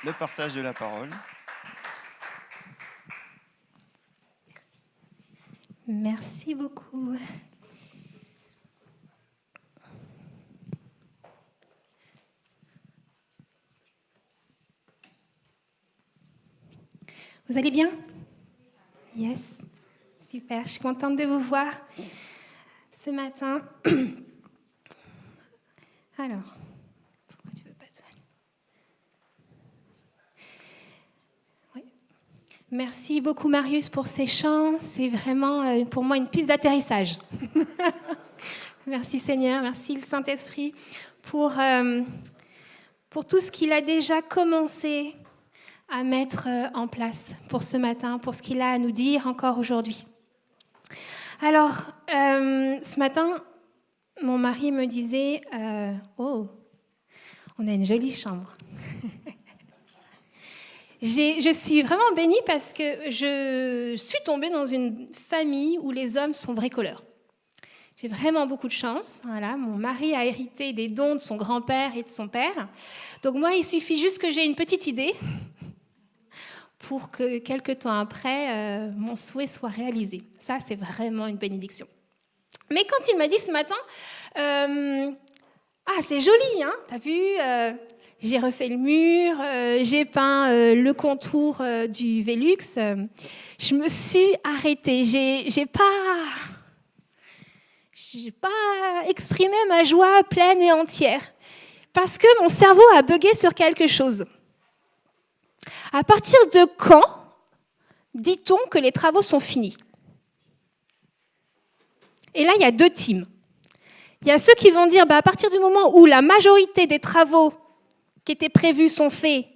le partage de la parole. Merci beaucoup. Vous allez bien? Yes. Super, je suis contente de vous voir ce matin. Alors, pourquoi tu veux pas te... Oui. Merci beaucoup Marius pour ces chants. C'est vraiment pour moi une piste d'atterrissage. Merci Seigneur, merci le Saint-Esprit pour tout ce qu'il a déjà commencé à mettre en place pour ce matin, pour ce qu'il a à nous dire encore aujourd'hui. Alors, ce matin, mon mari me disait oh, on a une jolie chambre. Je suis vraiment bénie parce que je suis tombée dans une famille où les hommes sont bricoleurs. J'ai vraiment beaucoup de chance. Voilà, mon mari a hérité des dons de son grand-père et de son père. Donc moi, il suffit juste que j'ai une petite idée pour que quelques temps après, mon souhait soit réalisé. Ça, c'est vraiment une bénédiction. Mais quand il m'a dit ce matin, c'est joli, hein, t'as vu, j'ai refait le mur, j'ai peint le contour du Velux, je me suis arrêtée, j'ai pas exprimé ma joie pleine et entière, parce que mon cerveau a bugué sur quelque chose. À partir de quand dit-on que les travaux sont finis? Et là, il y a deux teams. Il y a ceux qui vont dire, à partir du moment où la majorité des travaux qui étaient prévus sont faits,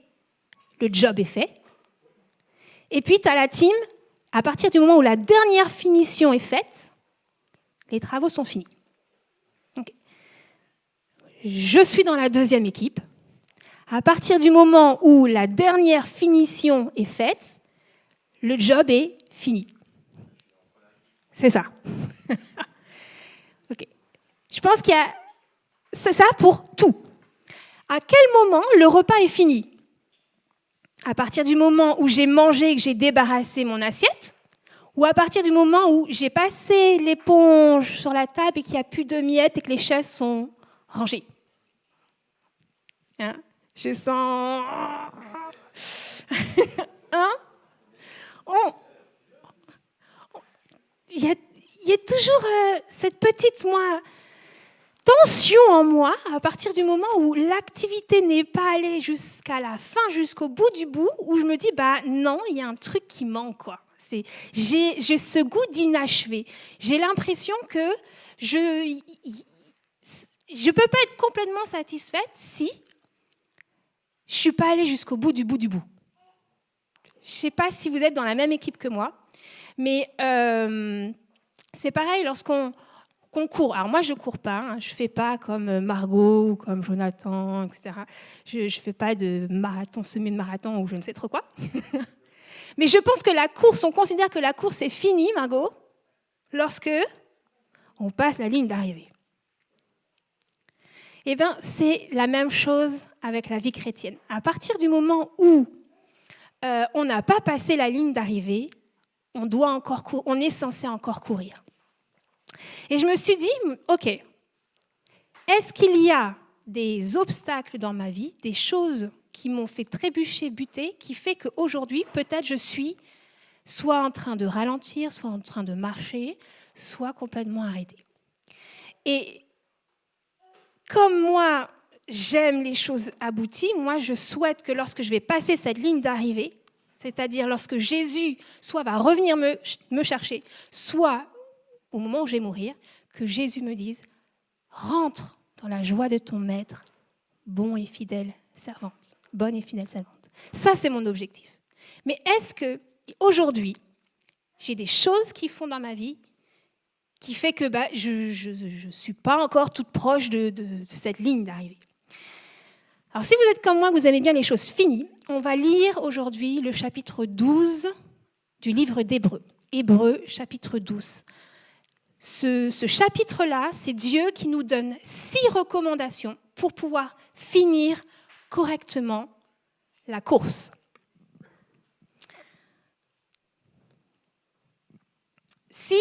le job est fait. Et puis, tu as la team, à partir du moment où la dernière finition est faite, les travaux sont finis. Okay. Je suis dans la deuxième équipe. À partir du moment où la dernière finition est faite, le job est fini. C'est ça. Okay. Je pense qu'il y a... C'est ça pour tout. À quel moment le repas est fini? À partir du moment où j'ai mangé et que j'ai débarrassé mon assiette? Ou à partir du moment où j'ai passé l'éponge sur la table et qu'il n'y a plus de miettes et que les chaises sont rangées? Hein? Je sens... Hein? Il y a toujours cette petite tension en moi à partir du moment où l'activité n'est pas allée jusqu'à la fin, jusqu'au bout du bout, où je me dis, non, il y a un truc qui manque, quoi. J'ai ce goût d'inachevé. J'ai l'impression que je ne peux pas être complètement satisfaite si je ne suis pas allée jusqu'au bout du bout du bout. Je ne sais pas si vous êtes dans la même équipe que moi, mais c'est pareil lorsqu'on court. Alors moi, je ne cours pas, hein. Je ne fais pas comme Margot ou comme Jonathan, etc. Je ne fais pas de marathon, semi-marathon ou je ne sais trop quoi. Mais je pense que la course, on considère que la course est finie, Margot, lorsque on passe la ligne d'arrivée. Eh bien, c'est la même chose avec la vie chrétienne. À partir du moment où on n'a pas passé la ligne d'arrivée, on est censé encore courir. Et je me suis dit, ok, est-ce qu'il y a des obstacles dans ma vie, des choses qui m'ont fait trébucher, buter, qui fait qu'aujourd'hui, peut-être je suis soit en train de ralentir, soit en train de marcher, soit complètement arrêtée. Et comme moi, j'aime les choses abouties, moi, je souhaite que lorsque je vais passer cette ligne d'arrivée, c'est-à-dire lorsque Jésus soit va revenir me chercher, soit au moment où je vais mourir, que Jésus me dise « Rentre dans la joie de ton maître, bonne et fidèle servante. » Ça, c'est mon objectif. Mais est-ce qu'aujourd'hui, j'ai des choses qui font dans ma vie qui fait que je ne suis pas encore toute proche de cette ligne d'arrivée? Alors, si vous êtes comme moi, que vous aimez bien les choses finies, on va lire aujourd'hui le chapitre 12 du livre d'Hébreux. Hébreux, chapitre 12. Ce chapitre-là, c'est Dieu qui nous donne 6 recommandations pour pouvoir finir correctement la course. Si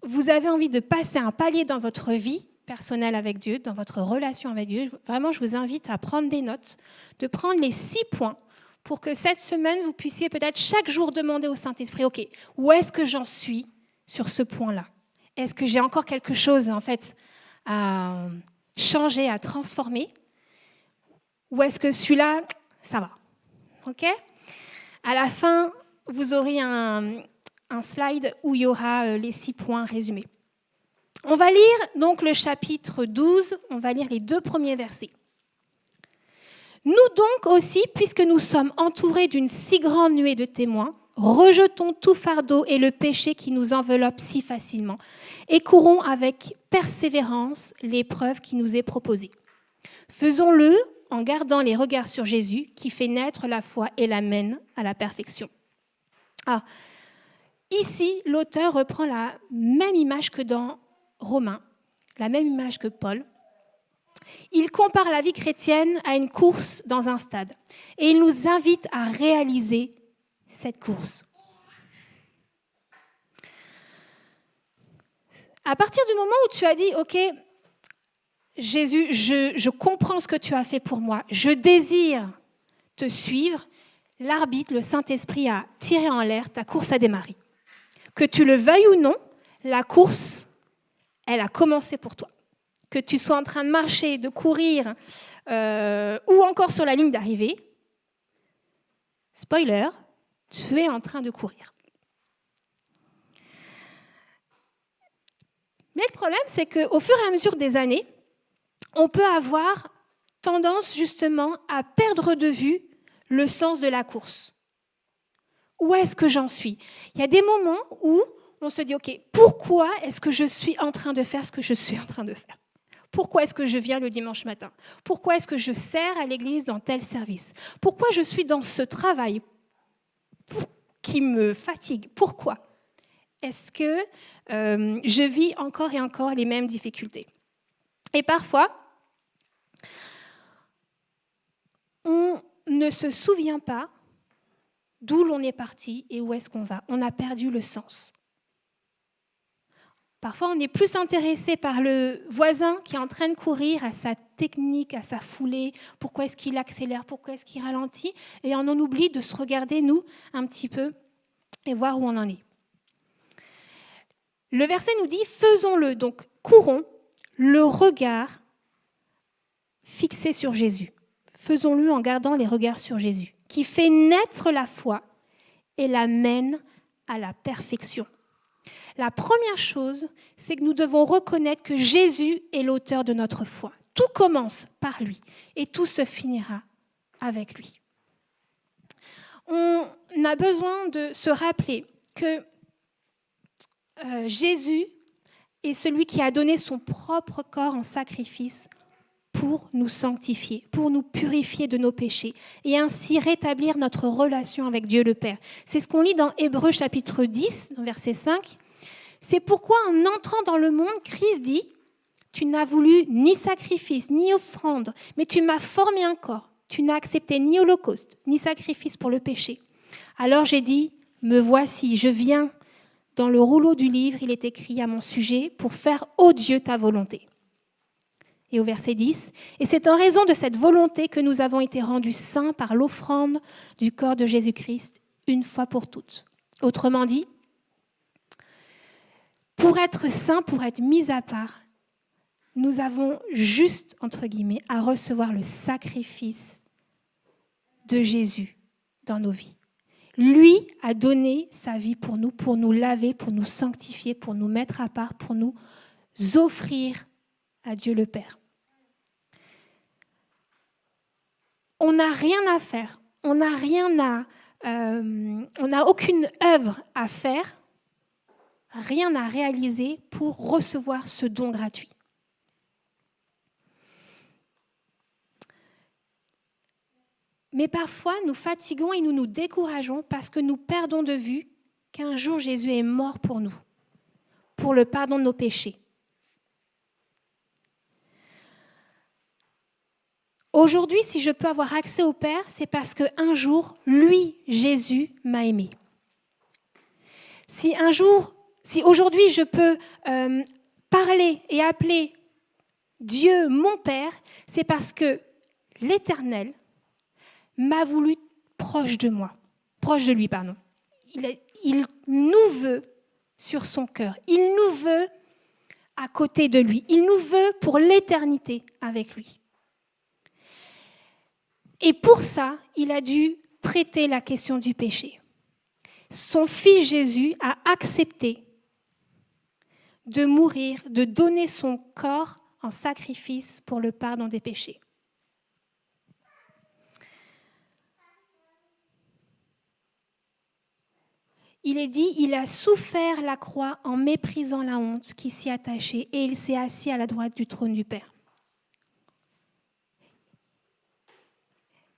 vous avez envie de passer un palier dans votre vie personnelle avec Dieu, dans votre relation avec Dieu, vraiment, je vous invite à prendre des notes, de prendre les 6 points pour que cette semaine, vous puissiez peut-être chaque jour demander au Saint-Esprit, OK, où est-ce que j'en suis sur ce point-là? Est-ce que j'ai encore quelque chose, en fait, à changer, à transformer? Ou est-ce que celui-là, ça va? OK? À la fin, vous aurez un slide où il y aura les 6 points résumés. On va lire donc le chapitre 12, on va lire les 2 premiers versets. Nous donc aussi, puisque nous sommes entourés d'une si grande nuée de témoins, rejetons tout fardeau et le péché qui nous enveloppe si facilement et courons avec persévérance l'épreuve qui nous est proposée. Faisons-le en gardant les regards sur Jésus qui fait naître la foi et l'amène à la perfection. Ici, l'auteur reprend la même image que dans Romains, la même image que Paul. Il compare la vie chrétienne à une course dans un stade et il nous invite à réaliser cette course. À partir du moment où tu as dit « Ok, Jésus, je comprends ce que tu as fait pour moi, je désire te suivre », l'arbitre, le Saint-Esprit, a tiré en l'air, ta course a démarré. Que tu le veuilles ou non, la course, elle a commencé pour toi. Que tu sois en train de marcher, de courir ou encore sur la ligne d'arrivée, spoiler, tu es en train de courir. Mais le problème, c'est qu'au fur et à mesure des années, on peut avoir tendance justement à perdre de vue le sens de la course. Où est-ce que j'en suis? Il y a des moments où on se dit, OK, pourquoi est-ce que je suis en train de faire ce que je suis en train de faire? Pourquoi est-ce que je viens le dimanche matin? Pourquoi est-ce que je sers à l'église dans tel service? Pourquoi je suis dans ce travail qui me fatigue? Pourquoi est-ce que je vis encore et encore les mêmes difficultés? Et parfois, on ne se souvient pas d'où l'on est parti et où est-ce qu'on va. On a perdu le sens. Parfois, on est plus intéressé par le voisin qui est en train de courir, à sa technique, à sa foulée, pourquoi est-ce qu'il accélère, pourquoi est-ce qu'il ralentit, et on en oublie de se regarder, nous, un petit peu, et voir où on en est. Le verset nous dit « Faisons-le », donc courons, le regard fixé sur Jésus. Faisons-le en gardant les regards sur Jésus, qui fait naître la foi et la mène à la perfection. La première chose, c'est que nous devons reconnaître que Jésus est l'auteur de notre foi. Tout commence par lui et tout se finira avec lui. On a besoin de se rappeler que Jésus est celui qui a donné son propre corps en sacrifice pour nous sanctifier, pour nous purifier de nos péchés et ainsi rétablir notre relation avec Dieu le Père. C'est ce qu'on lit dans Hébreux chapitre 10, verset 5. C'est pourquoi en entrant dans le monde, Christ dit « Tu n'as voulu ni sacrifice, ni offrande, mais tu m'as formé un corps. Tu n'as accepté ni holocauste, ni sacrifice pour le péché. Alors j'ai dit « Me voici, je viens. Dans le rouleau du livre, il est écrit à mon sujet pour faire, ô Dieu, ta volonté. » Et au verset 10, « Et c'est en raison de cette volonté que nous avons été rendus saints par l'offrande du corps de Jésus-Christ, une fois pour toutes. » Autrement dit, pour être saints, pour être mis à part, nous avons juste, entre guillemets, à recevoir le sacrifice de Jésus dans nos vies. Lui a donné sa vie pour nous laver, pour nous sanctifier, pour nous mettre à part, pour nous offrir à Dieu le Père. On n'a rien à faire, on n'a aucune œuvre à faire, rien à réaliser pour recevoir ce don gratuit. Mais parfois, nous fatiguons et nous nous décourageons parce que nous perdons de vue qu'un jour Jésus est mort pour nous, pour le pardon de nos péchés. Aujourd'hui, si je peux avoir accès au Père, c'est parce qu'un jour, lui, Jésus, m'a aimé. Si aujourd'hui je peux parler et appeler Dieu mon Père, c'est parce que l'Éternel m'a voulu proche de lui, pardon. Il nous veut sur son cœur, il nous veut à côté de lui, il nous veut pour l'éternité avec lui. Et pour ça, il a dû traiter la question du péché. Son fils Jésus a accepté de mourir, de donner son corps en sacrifice pour le pardon des péchés. Il est dit, il a souffert la croix en méprisant la honte qui s'y attachait et il s'est assis à la droite du trône du Père.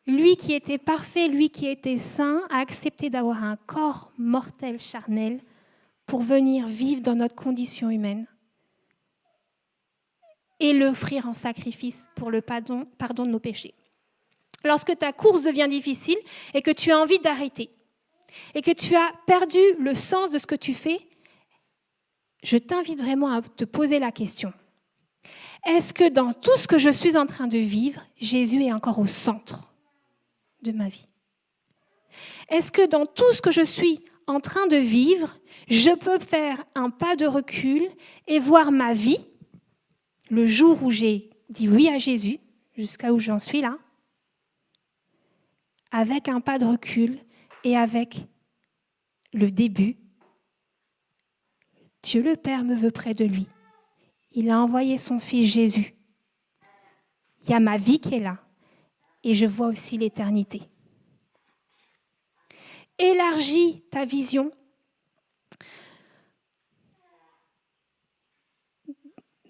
Lui qui était parfait, lui qui était saint, a accepté d'avoir un corps mortel, charnel, pour venir vivre dans notre condition humaine et l'offrir en sacrifice pour le pardon de nos péchés. Lorsque ta course devient difficile et que tu as envie d'arrêter et que tu as perdu le sens de ce que tu fais, je t'invite vraiment à te poser la question. Est-ce que dans tout ce que je suis en train de vivre, Jésus est encore au centre de ma vie? Est-ce que dans tout ce que je suis en train de vivre, je peux faire un pas de recul et voir ma vie, le jour où j'ai dit oui à Jésus, jusqu'à où j'en suis là, avec un pas de recul et avec le début, Dieu le Père me veut près de lui. Il a envoyé son fils Jésus. Il y a ma vie qui est là et je vois aussi l'éternité. Élargis ta vision.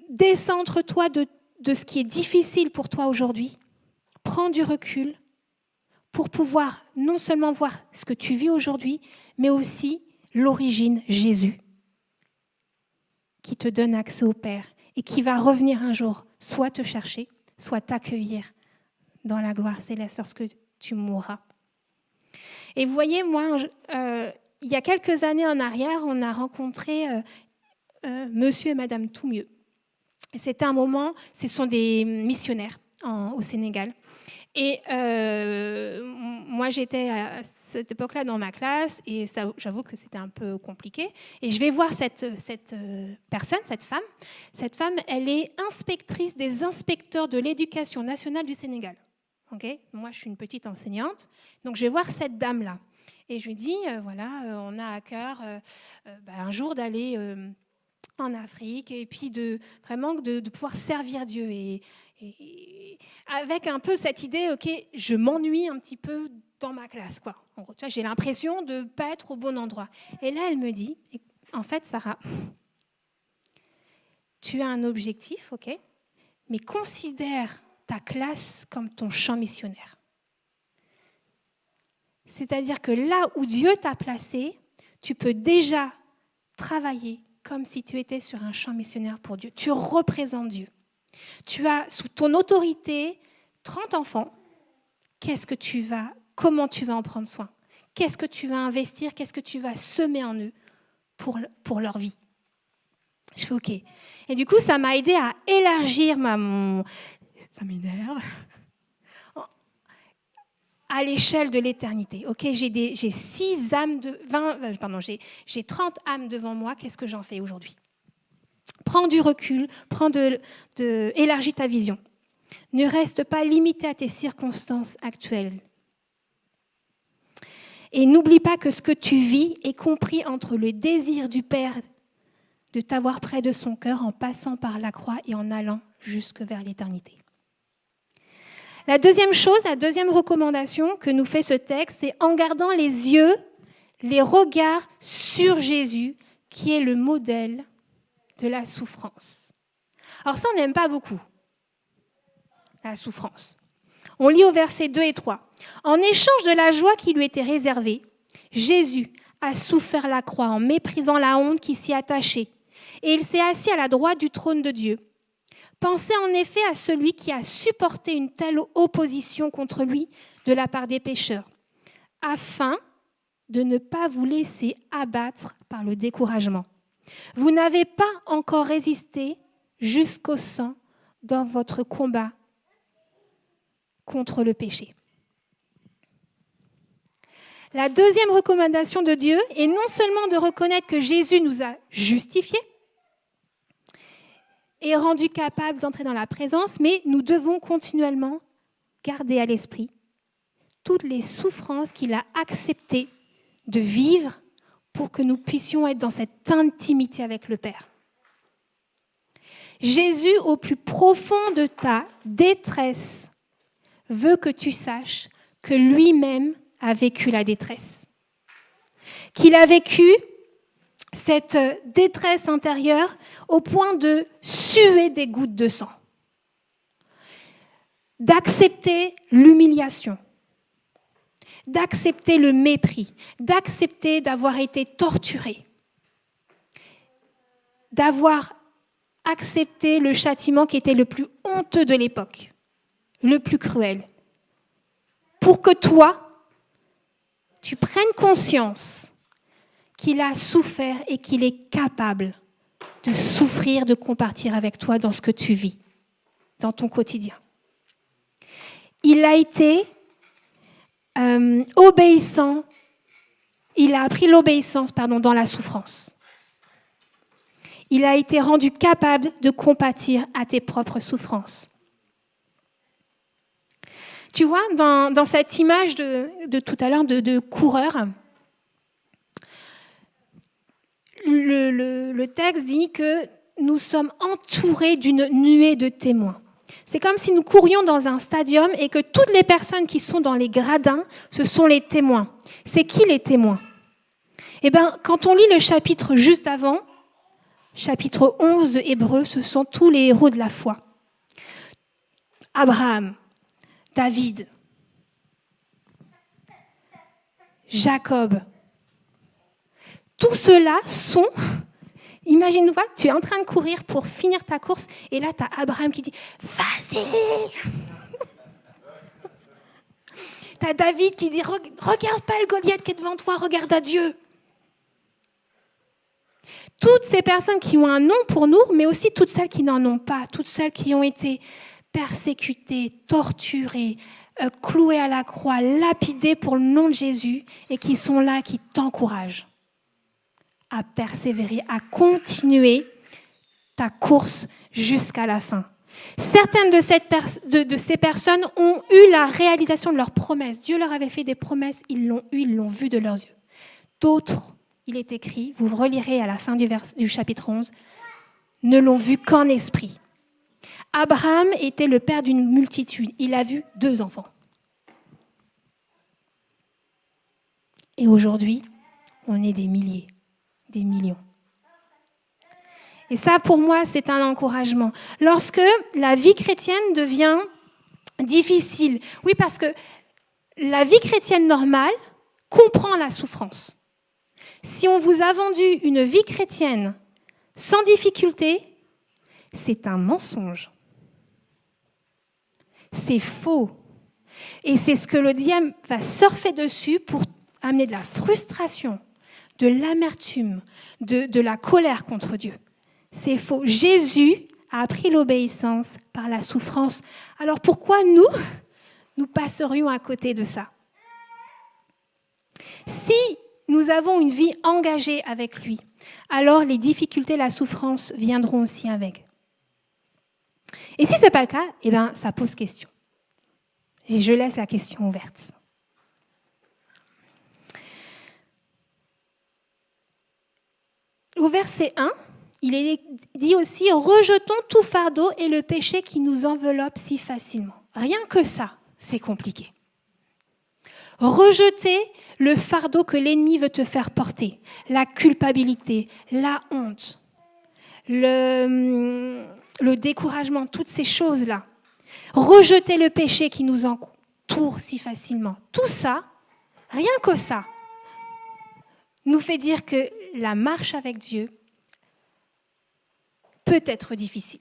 Décentre-toi de ce qui est difficile pour toi aujourd'hui. Prends du recul pour pouvoir non seulement voir ce que tu vis aujourd'hui, mais aussi l'origine, Jésus, qui te donne accès au Père et qui va revenir un jour soit te chercher, soit t'accueillir dans la gloire céleste lorsque tu mourras. Et vous voyez, moi, il y a quelques années en arrière, on a rencontré Monsieur et Madame Toumieux. C'était un moment, ce sont des missionnaires au Sénégal. Et moi, j'étais à cette époque-là dans ma classe et ça, j'avoue que c'était un peu compliqué. Et je vais voir cette personne, cette femme. Cette femme, elle est inspectrice des inspecteurs de l'éducation nationale du Sénégal. Okay, moi, je suis une petite enseignante. Donc, je vais voir cette dame-là. Et je lui dis, on a à cœur un jour d'aller en Afrique et puis de pouvoir servir Dieu. Et avec un peu cette idée, ok, je m'ennuie un petit peu dans ma classe, quoi. En gros, tu vois, j'ai l'impression de ne pas être au bon endroit. Et là, elle me dit, en fait, Sarah, tu as un objectif, ok, mais considère ta classe comme ton champ missionnaire. C'est-à-dire que là où Dieu t'a placé, tu peux déjà travailler comme si tu étais sur un champ missionnaire pour Dieu. Tu représentes Dieu. Tu as sous ton autorité 30 enfants. Comment tu vas en prendre soin? Qu'est-ce que tu vas investir? Qu'est-ce que tu vas semer en eux pour leur vie? Je fais OK. Et du coup, ça m'a aidé à élargir ça m'énerve. À l'échelle de l'éternité. Ok, j'ai 30 âmes devant moi. Qu'est-ce que j'en fais aujourd'hui? Prends du recul, élargis ta vision. Ne reste pas limité à tes circonstances actuelles. Et n'oublie pas que ce que tu vis est compris entre le désir du Père de t'avoir près de son cœur en passant par la croix et en allant jusque vers l'éternité. La deuxième recommandation que nous fait ce texte, c'est en gardant les yeux, les regards sur Jésus, qui est le modèle de la souffrance. Alors ça, on n'aime pas beaucoup, la souffrance. On lit au verset 2 et 3. En échange de la joie qui lui était réservée, Jésus a souffert la croix en méprisant la honte qui s'y attachait, et il s'est assis à la droite du trône de Dieu. Pensez en effet à celui qui a supporté une telle opposition contre lui de la part des pécheurs, afin de ne pas vous laisser abattre par le découragement. Vous n'avez pas encore résisté jusqu'au sang dans votre combat contre le péché. La deuxième recommandation de Dieu est non seulement de reconnaître que Jésus nous a justifiés et rendus capables d'entrer dans la présence, mais nous devons continuellement garder à l'esprit toutes les souffrances qu'il a acceptées de vivre pour que nous puissions être dans cette intimité avec le Père. Jésus, au plus profond de ta détresse, veut que tu saches que lui-même a vécu la détresse. Qu'il a vécu cette détresse intérieure au point de suer des gouttes de sang, d'accepter l'humiliation, d'accepter le mépris, d'accepter d'avoir été torturé, d'avoir accepté le châtiment qui était le plus honteux de l'époque, le plus cruel, pour que toi, tu prennes conscience qu'il a souffert et qu'il est capable de souffrir, de compartir avec toi dans ce que tu vis, dans ton quotidien. Il a été obéissant, il a appris l'obéissance dans la souffrance. Il a été rendu capable de compatir à tes propres souffrances. Tu vois, dans cette image de tout à l'heure de coureur, le texte dit que nous sommes entourés d'une nuée de témoins. C'est comme si nous courions dans un stadium et que toutes les personnes qui sont dans les gradins, ce sont les témoins. C'est qui les témoins ? Eh bien, quand on lit le chapitre juste avant, chapitre 11 de Hébreux, ce sont tous les héros de la foi. Abraham, David, Jacob, tout cela sont... Imagine-toi, tu es en train de courir pour finir ta course et là, tu as Abraham qui dit « Vas-y !» Tu as David qui dit « Regarde pas le Goliath qui est devant toi, regarde à Dieu !» Toutes ces personnes qui ont un nom pour nous, mais aussi toutes celles qui n'en ont pas, toutes celles qui ont été persécutées, torturées, clouées à la croix, lapidées pour le nom de Jésus et qui sont là, qui t'encouragent à persévérer, à continuer ta course jusqu'à la fin. Certaines de ces personnes ont eu la réalisation de leurs promesses. Dieu leur avait fait des promesses, ils l'ont vu de leurs yeux. D'autres, il est écrit, vous relirez à la fin du chapitre 11, ne l'ont vu qu'en esprit. Abraham était le père d'une multitude. Il a vu 2 enfants. Et aujourd'hui, on est des milliers, des millions. Et ça, pour moi, c'est un encouragement. Lorsque la vie chrétienne devient difficile, oui, parce que la vie chrétienne normale comprend la souffrance. Si on vous a vendu une vie chrétienne sans difficulté, c'est un mensonge. C'est faux. Et c'est ce que le diable va surfer dessus pour amener de la frustration, de l'amertume, de la colère contre Dieu. C'est faux. Jésus a appris l'obéissance par la souffrance. Alors pourquoi nous passerions à côté de ça ? Si nous avons une vie engagée avec lui, alors les difficultés, la souffrance viendront aussi avec. Et si ce n'est pas le cas, eh bien, ça pose question. Et je laisse la question ouverte. Au verset 1, il est dit aussi « Rejetons tout fardeau et le péché qui nous enveloppe si facilement. » Rien que ça, c'est compliqué. Rejeter le fardeau que l'ennemi veut te faire porter, la culpabilité, la honte, le découragement, toutes ces choses-là. Rejeter le péché qui nous entoure si facilement. Tout ça, rien que ça, nous fait dire que la marche avec Dieu peut être difficile.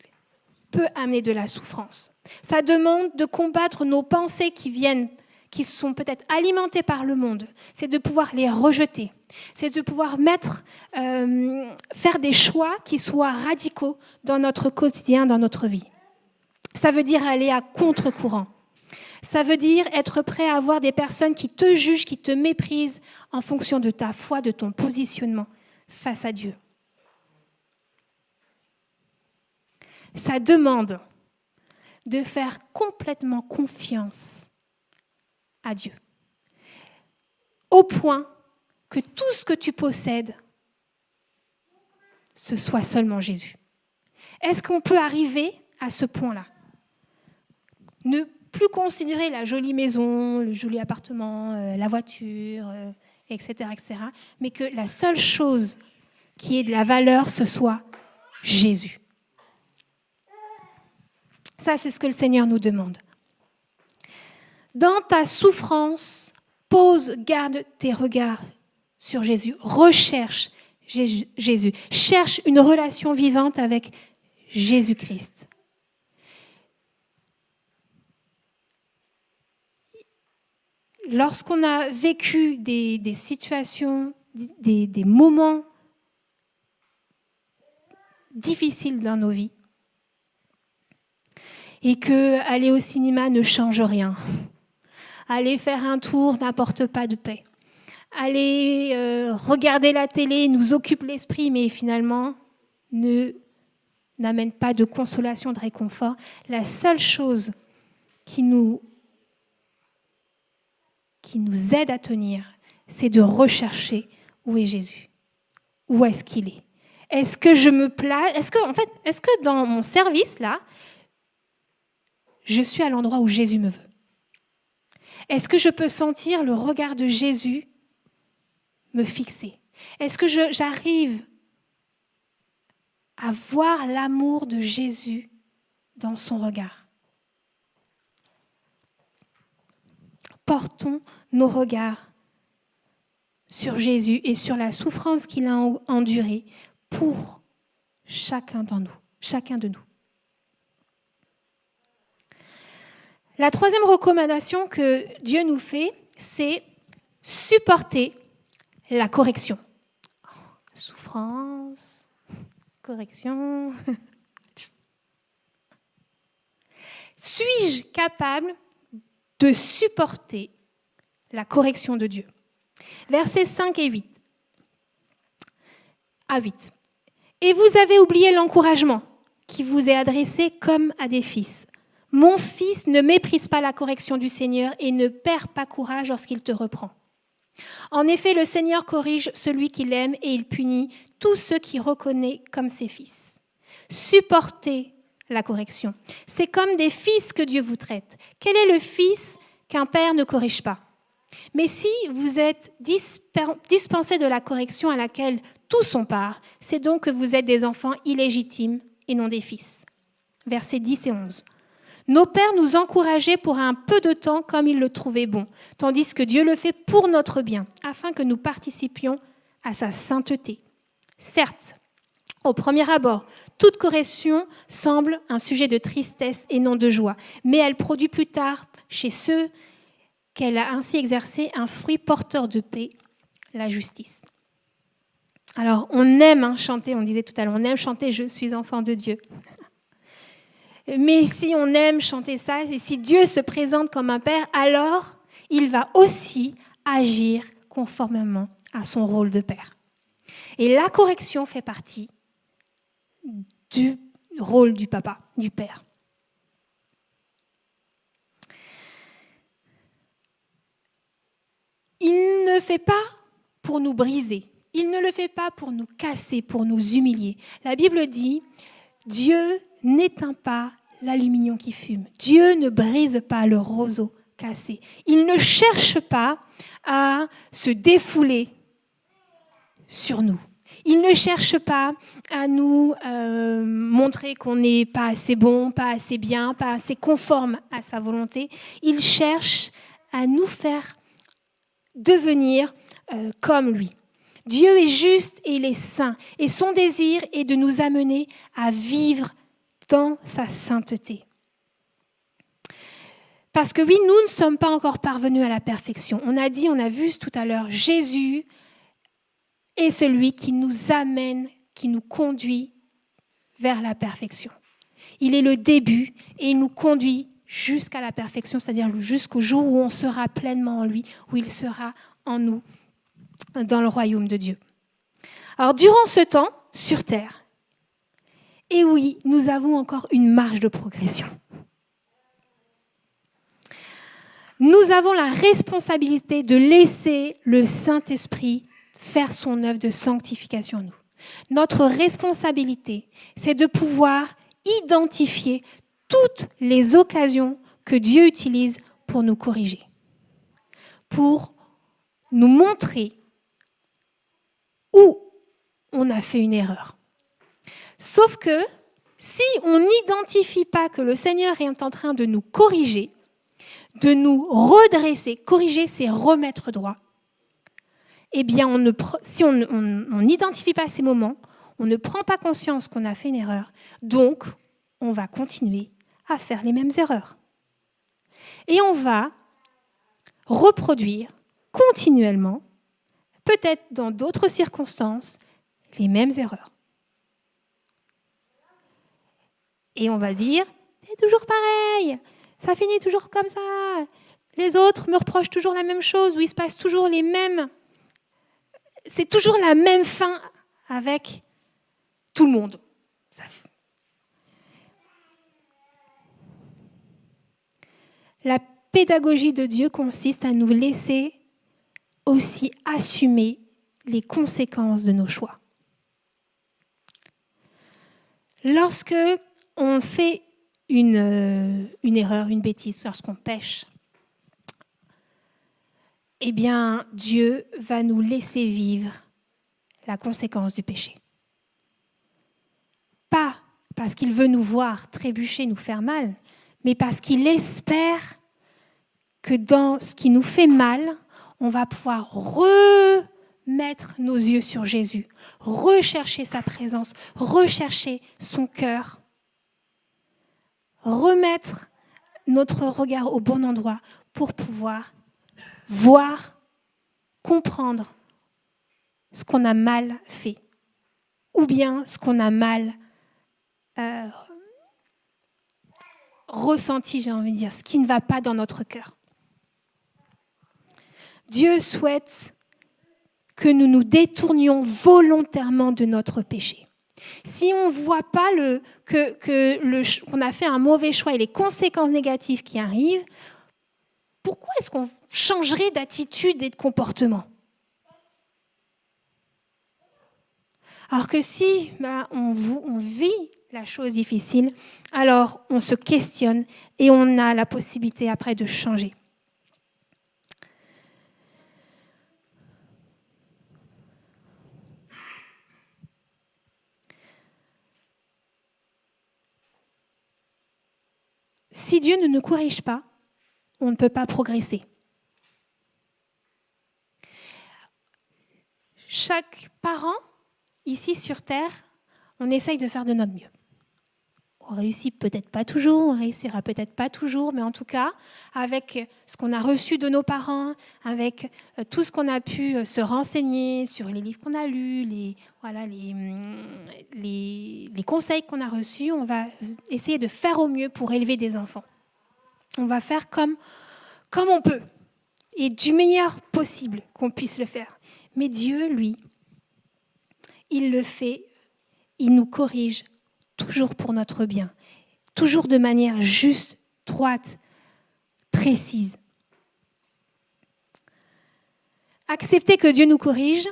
peut amener de la souffrance. Ça demande de combattre nos pensées qui sont peut-être alimentées par le monde. C'est de pouvoir les rejeter. C'est de pouvoir faire des choix qui soient radicaux dans notre quotidien, dans notre vie. Ça veut dire aller à contre-courant. Ça veut dire être prêt à avoir des personnes qui te jugent, qui te méprisent en fonction de ta foi, de ton positionnement face à Dieu. Ça demande de faire complètement confiance à Dieu, au point que tout ce que tu possèdes, ce soit seulement Jésus. Est-ce qu'on peut arriver à ce point-là ? Ne plus considérer la jolie maison, le joli appartement, la voiture, etc., mais que la seule chose qui ait de la valeur, ce soit Jésus. Ça, c'est ce que le Seigneur nous demande. Dans ta souffrance, garde tes regards sur Jésus. Recherche Jésus. Cherche une relation vivante avec Jésus-Christ. Lorsqu'on a vécu des situations, des moments difficiles dans nos vies, et que aller au cinéma ne change rien, aller faire un tour n'apporte pas de paix, aller regarder la télé nous occupe l'esprit, mais finalement n'amène pas de consolation, de réconfort. La seule chose qui nous aide à tenir, c'est de rechercher où est Jésus. Où est-ce qu'il est ? Est-ce que je me place ? Est-ce que dans mon service, là, je suis à l'endroit où Jésus me veut ? Est-ce que je peux sentir le regard de Jésus me fixer ? Est-ce que j'arrive à voir l'amour de Jésus dans son regard ? Portons nos regards sur Jésus et sur la souffrance qu'il a endurée pour chacun de nous. La troisième recommandation que Dieu nous fait, c'est supporter la correction. Souffrance, correction. Suis-je capable de supporter la correction de Dieu ? Versets 5 et 8. À 8. Et vous avez oublié l'encouragement qui vous est adressé comme à des fils. Mon fils, ne méprise pas la correction du Seigneur et ne perd pas courage lorsqu'il te reprend. En effet, le Seigneur corrige celui qu'il aime et il punit tous ceux qu'il reconnaît comme ses fils. Supportez la correction. C'est comme des fils que Dieu vous traite. Quel est le fils qu'un père ne corrige pas ? Mais si vous êtes dispensés de la correction à laquelle tous ont part, c'est donc que vous êtes des enfants illégitimes et non des fils. Versets 10 et 11. Nos pères nous encourageaient pour un peu de temps comme ils le trouvaient bon, tandis que Dieu le fait pour notre bien, afin que nous participions à sa sainteté. Certes, au premier abord, toute correction semble un sujet de tristesse et non de joie, mais elle produit plus tard, chez ceux qu'elle a ainsi exercé, un fruit porteur de paix, la justice. Alors, on aime chanter, on disait tout à l'heure, on aime chanter « Je suis enfant de Dieu ». Mais si on aime chanter ça, et si Dieu se présente comme un père, alors il va aussi agir conformément à son rôle de père. Et la correction fait partie du rôle du papa, du père. Il ne fait pas pour nous briser, il ne le fait pas pour nous casser, pour nous humilier. La Bible dit, Dieu n'éteint pas l'aluminium qui fume. Dieu ne brise pas le roseau cassé. Il ne cherche pas à se défouler sur nous. Il ne cherche pas à nous montrer qu'on n'est pas assez bon, pas assez bien, pas assez conforme à sa volonté. Il cherche à nous faire devenir comme lui. Dieu est juste et il est saint. Et son désir est de nous amener à vivre dans sa sainteté. Parce que oui, nous ne sommes pas encore parvenus à la perfection. On a vu tout à l'heure, Jésus est celui qui nous amène, qui nous conduit vers la perfection. Il est le début et il nous conduit jusqu'à la perfection, c'est-à-dire jusqu'au jour où on sera pleinement en lui, où il sera en nous, dans le royaume de Dieu. Alors, durant ce temps, sur terre, et oui, nous avons encore une marge de progression. Nous avons la responsabilité de laisser le Saint-Esprit faire son œuvre de sanctification en nous. Notre responsabilité, c'est de pouvoir identifier toutes les occasions que Dieu utilise pour nous corriger, pour nous montrer où on a fait une erreur. Sauf que si on n'identifie pas que le Seigneur est en train de nous corriger, de nous redresser, corriger, c'est remettre droit, eh bien, si on n'identifie pas ces moments, on ne prend pas conscience qu'on a fait une erreur, donc on va continuer à faire les mêmes erreurs. Et on va reproduire continuellement, peut-être dans d'autres circonstances, les mêmes erreurs. Et on va dire, c'est toujours pareil, ça finit toujours comme ça. Les autres me reprochent toujours la même chose, où il se passe toujours les mêmes. C'est toujours la même fin avec tout le monde. La pédagogie de Dieu consiste à nous laisser aussi assumer les conséquences de nos choix. Lorsque on fait une erreur, une bêtise, lorsqu'on pêche, eh bien, Dieu va nous laisser vivre la conséquence du péché. Pas parce qu'il veut nous voir trébucher, nous faire mal, mais parce qu'il espère que dans ce qui nous fait mal, on va pouvoir remettre nos yeux sur Jésus, rechercher sa présence, rechercher son cœur, remettre notre regard au bon endroit pour pouvoir voir, comprendre ce qu'on a mal fait, ou bien ce qu'on a mal ressenti, j'ai envie de dire, ce qui ne va pas dans notre cœur. Dieu souhaite que nous nous détournions volontairement de notre péché. Si on ne voit pas qu'on a fait un mauvais choix et les conséquences négatives qui arrivent, pourquoi est-ce qu'on changerait d'attitude et de comportement ? Alors que si on vit la chose difficile, alors on se questionne et on a la possibilité après de changer. Si Dieu ne nous corrige pas, on ne peut pas progresser. Chaque parent, ici sur Terre, on essaye de faire de notre mieux. On réussit peut-être pas toujours, on réussira peut-être pas toujours, mais en tout cas, avec ce qu'on a reçu de nos parents, avec tout ce qu'on a pu se renseigner sur les livres qu'on a lus, les conseils qu'on a reçus, on va essayer de faire au mieux pour élever des enfants. On va faire comme on peut et du meilleur possible qu'on puisse le faire. Mais Dieu, lui, il le fait, il nous corrige toujours pour notre bien, toujours de manière juste, droite, précise. Accepter que Dieu nous corrige,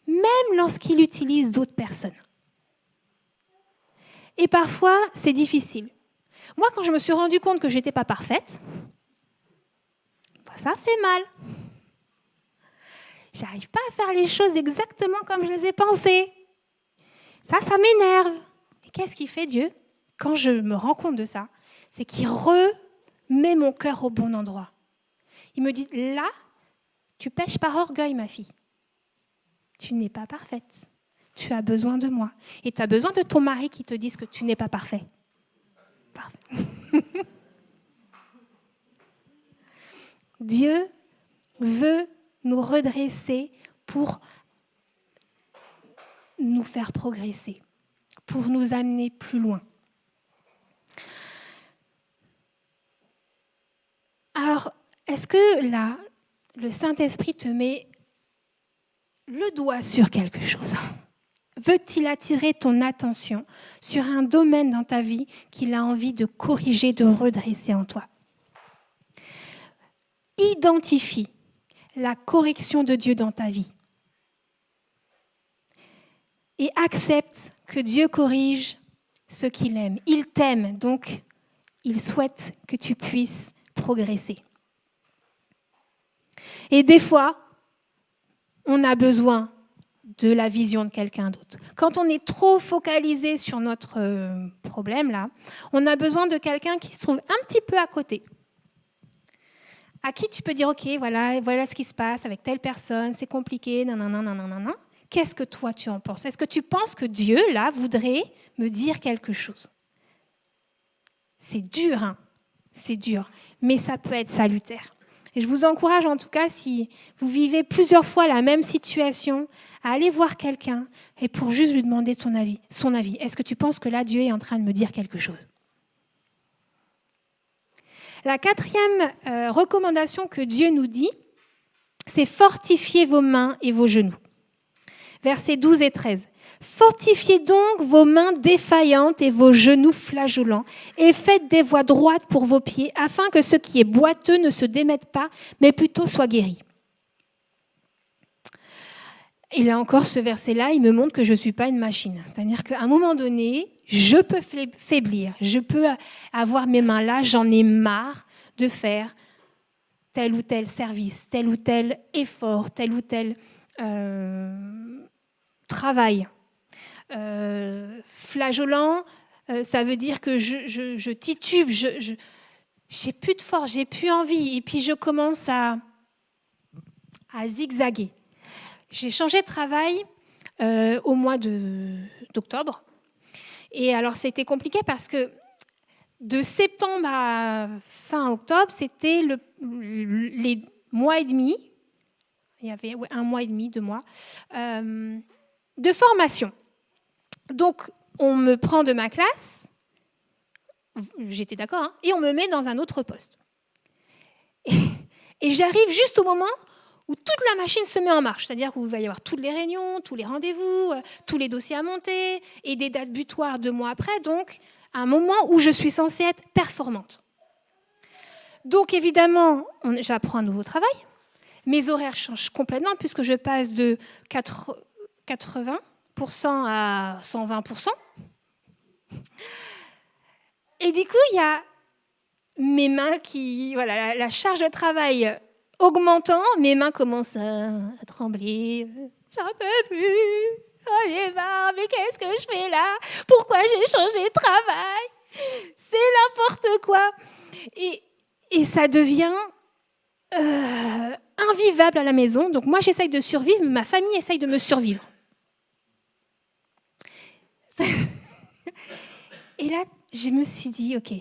même lorsqu'il utilise d'autres personnes. Et parfois, c'est difficile. Moi, quand je me suis rendu compte que je n'étais pas parfaite, ça fait mal. J'arrive pas à faire les choses exactement comme je les ai pensées. Ça m'énerve. Et qu'est-ce qu'il fait, Dieu, quand je me rends compte de ça ? C'est qu'il remet mon cœur au bon endroit. Il me dit, là, tu pèches par orgueil, ma fille. Tu n'es pas parfaite. tu as besoin de moi. Et tu as besoin de ton mari qui te dise que tu n'es pas parfait. Parfait. Dieu veut nous redresser pour nous faire progresser, pour nous amener plus loin. Alors, est-ce que là, le Saint-Esprit te met le doigt sur quelque chose? Veut-il attirer ton attention sur un domaine dans ta vie qu'il a envie de corriger, de redresser en toi? Identifie la correction de Dieu dans ta vie. Et accepte que Dieu corrige ce qu'il aime. Il t'aime, donc il souhaite que tu puisses progresser. Et des fois, on a besoin de la vision de quelqu'un d'autre. Quand on est trop focalisé sur notre problème, là, on a besoin de quelqu'un qui se trouve un petit peu à côté. À qui tu peux dire, ok, voilà ce qui se passe avec telle personne, c'est compliqué, nanana. Qu'est-ce que toi tu en penses? Est-ce que tu penses que Dieu, là, voudrait me dire quelque chose? C'est dur, hein? C'est dur, mais ça peut être salutaire. Et je vous encourage en tout cas, si vous vivez plusieurs fois la même situation, à aller voir quelqu'un et pour juste lui demander son avis. Est-ce que tu penses que là, Dieu est en train de me dire quelque chose? La quatrième recommandation que Dieu nous dit, c'est fortifiez vos mains et vos genoux. Versets 12 et 13. Fortifiez donc vos mains défaillantes et vos genoux flageolants, et faites des voies droites pour vos pieds, afin que ce qui est boiteux ne se démette pas, mais plutôt soit guéri. Et là encore, ce verset-là, il me montre que je ne suis pas une machine. C'est-à-dire qu'à un moment donné, je peux faiblir, je peux avoir mes mains là, j'en ai marre de faire tel ou tel service, tel ou tel effort, tel ou tel travail. Flageolant, ça veut dire que je titube, j'ai plus de force, j'ai plus envie, et puis je commence à zigzaguer. J'ai changé de travail au mois d'octobre, et alors c'était compliqué parce que de septembre à fin octobre, c'était les mois et demi, il y avait un mois et demi, 2 mois, de formation. Donc, on me prend de ma classe, j'étais d'accord, hein, et on me met dans un autre poste. Et j'arrive juste au moment où toute la machine se met en marche, c'est-à-dire où il va y avoir toutes les réunions, tous les rendez-vous, tous les dossiers à monter, et des dates butoirs 2 mois après, donc un moment où je suis censée être performante. Donc évidemment, j'apprends un nouveau travail, mes horaires changent complètement puisque je passe de 80% à 120%. Et du coup, il y a mes mains qui... Voilà, la charge de travail augmentant, mes mains commencent à trembler. J'en peux plus. Oh, j'ai marre, mais qu'est-ce que je fais là? Pourquoi j'ai changé de travail? C'est n'importe quoi. Et ça devient invivable à la maison. Donc moi, j'essaye de survivre, mais ma famille essaye de me survivre. Et là, je me suis dit, ok,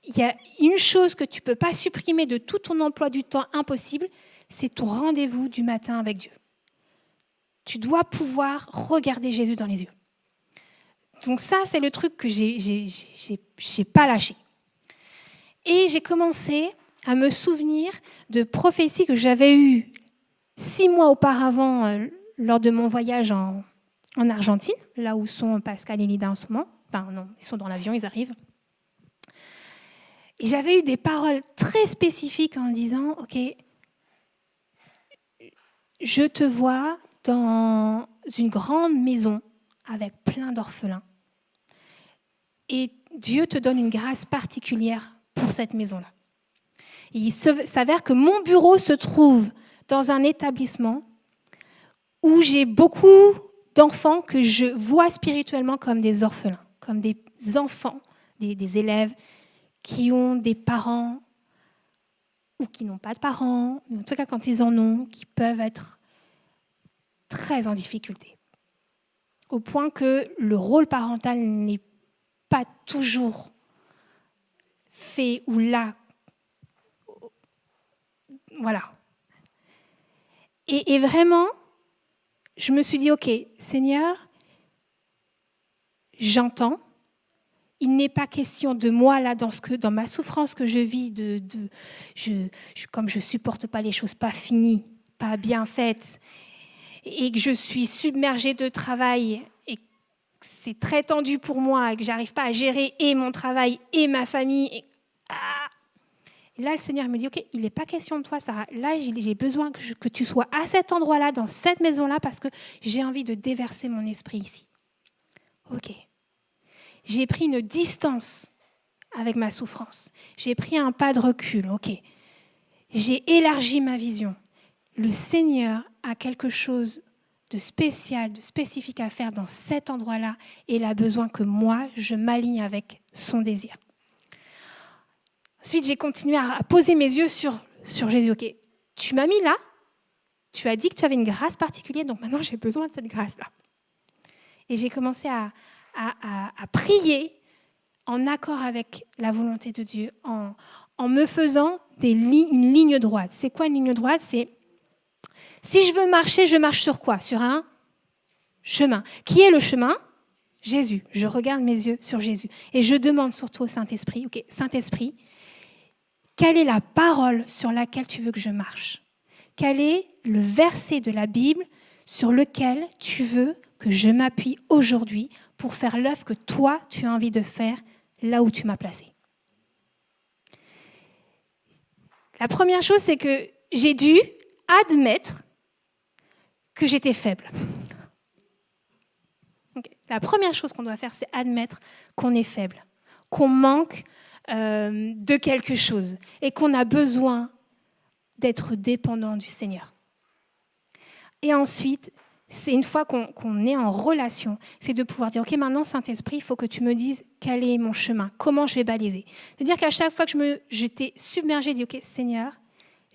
il y a une chose que tu ne peux pas supprimer de tout ton emploi du temps impossible, c'est ton rendez-vous du matin avec Dieu. Tu dois pouvoir regarder Jésus dans les yeux. Donc ça, c'est le truc que j'ai pas lâché. Et j'ai commencé à me souvenir de prophéties que j'avais eues 6 mois auparavant lors de mon voyage en Argentine, là où sont Pascal et Lida en ce moment. Enfin non, ils sont dans l'avion, ils arrivent. Et j'avais eu des paroles très spécifiques en disant, ok, je te vois dans une grande maison avec plein d'orphelins. Et Dieu te donne une grâce particulière pour cette maison-là. Et il s'avère que mon bureau se trouve dans un établissement où j'ai beaucoup d'enfants que je vois spirituellement comme des orphelins, comme des enfants, des élèves qui ont des parents ou qui n'ont pas de parents, mais en tout cas quand ils en ont, qui peuvent être très en difficulté. Au point que le rôle parental n'est pas toujours fait ou là. Voilà. Et vraiment, je me suis dit, OK, Seigneur, j'entends. Il n'est pas question de moi, là, dans ma souffrance que je vis, comme je ne supporte pas les choses pas finies, pas bien faites, et que je suis submergée de travail, et que c'est très tendu pour moi, et que je n'arrive pas à gérer et mon travail et ma famille. Et là, le Seigneur me dit, OK, il n'est pas question de toi, Sarah. Là, j'ai besoin que tu sois à cet endroit-là, dans cette maison-là, parce que j'ai envie de déverser mon esprit ici. OK. J'ai pris une distance avec ma souffrance. J'ai pris un pas de recul. OK. J'ai élargi ma vision. Le Seigneur a quelque chose de spécial, de spécifique à faire dans cet endroit-là, et il a besoin que moi, je m'aligne avec son désir. Ensuite, j'ai continué à poser mes yeux sur Jésus. OK, tu m'as mis là, tu as dit que tu avais une grâce particulière, donc maintenant j'ai besoin de cette grâce-là. Et j'ai commencé à prier en accord avec la volonté de Dieu, en me faisant une ligne droite. C'est quoi une ligne droite ? C'est si je veux marcher, je marche sur quoi ? Sur un chemin. Qui est le chemin ? Jésus. Je regarde mes yeux sur Jésus. Et je demande surtout au Saint-Esprit, OK, Saint-Esprit, quelle est la parole sur laquelle tu veux que je marche ? Quel est le verset de la Bible sur lequel tu veux que je m'appuie aujourd'hui pour faire l'œuvre que toi, tu as envie de faire là où tu m'as placé ? La première chose, c'est que j'ai dû admettre que j'étais faible. Okay. La première chose qu'on doit faire, c'est admettre qu'on est faible, qu'on manque de quelque chose et qu'on a besoin d'être dépendant du Seigneur. Et ensuite, c'est une fois qu'on est en relation, c'est de pouvoir dire, OK, maintenant, Saint-Esprit, il faut que tu me dises quel est mon chemin, comment je vais baliser. C'est-à-dire qu'à chaque fois que j'étais submergée, je dis, OK, Seigneur,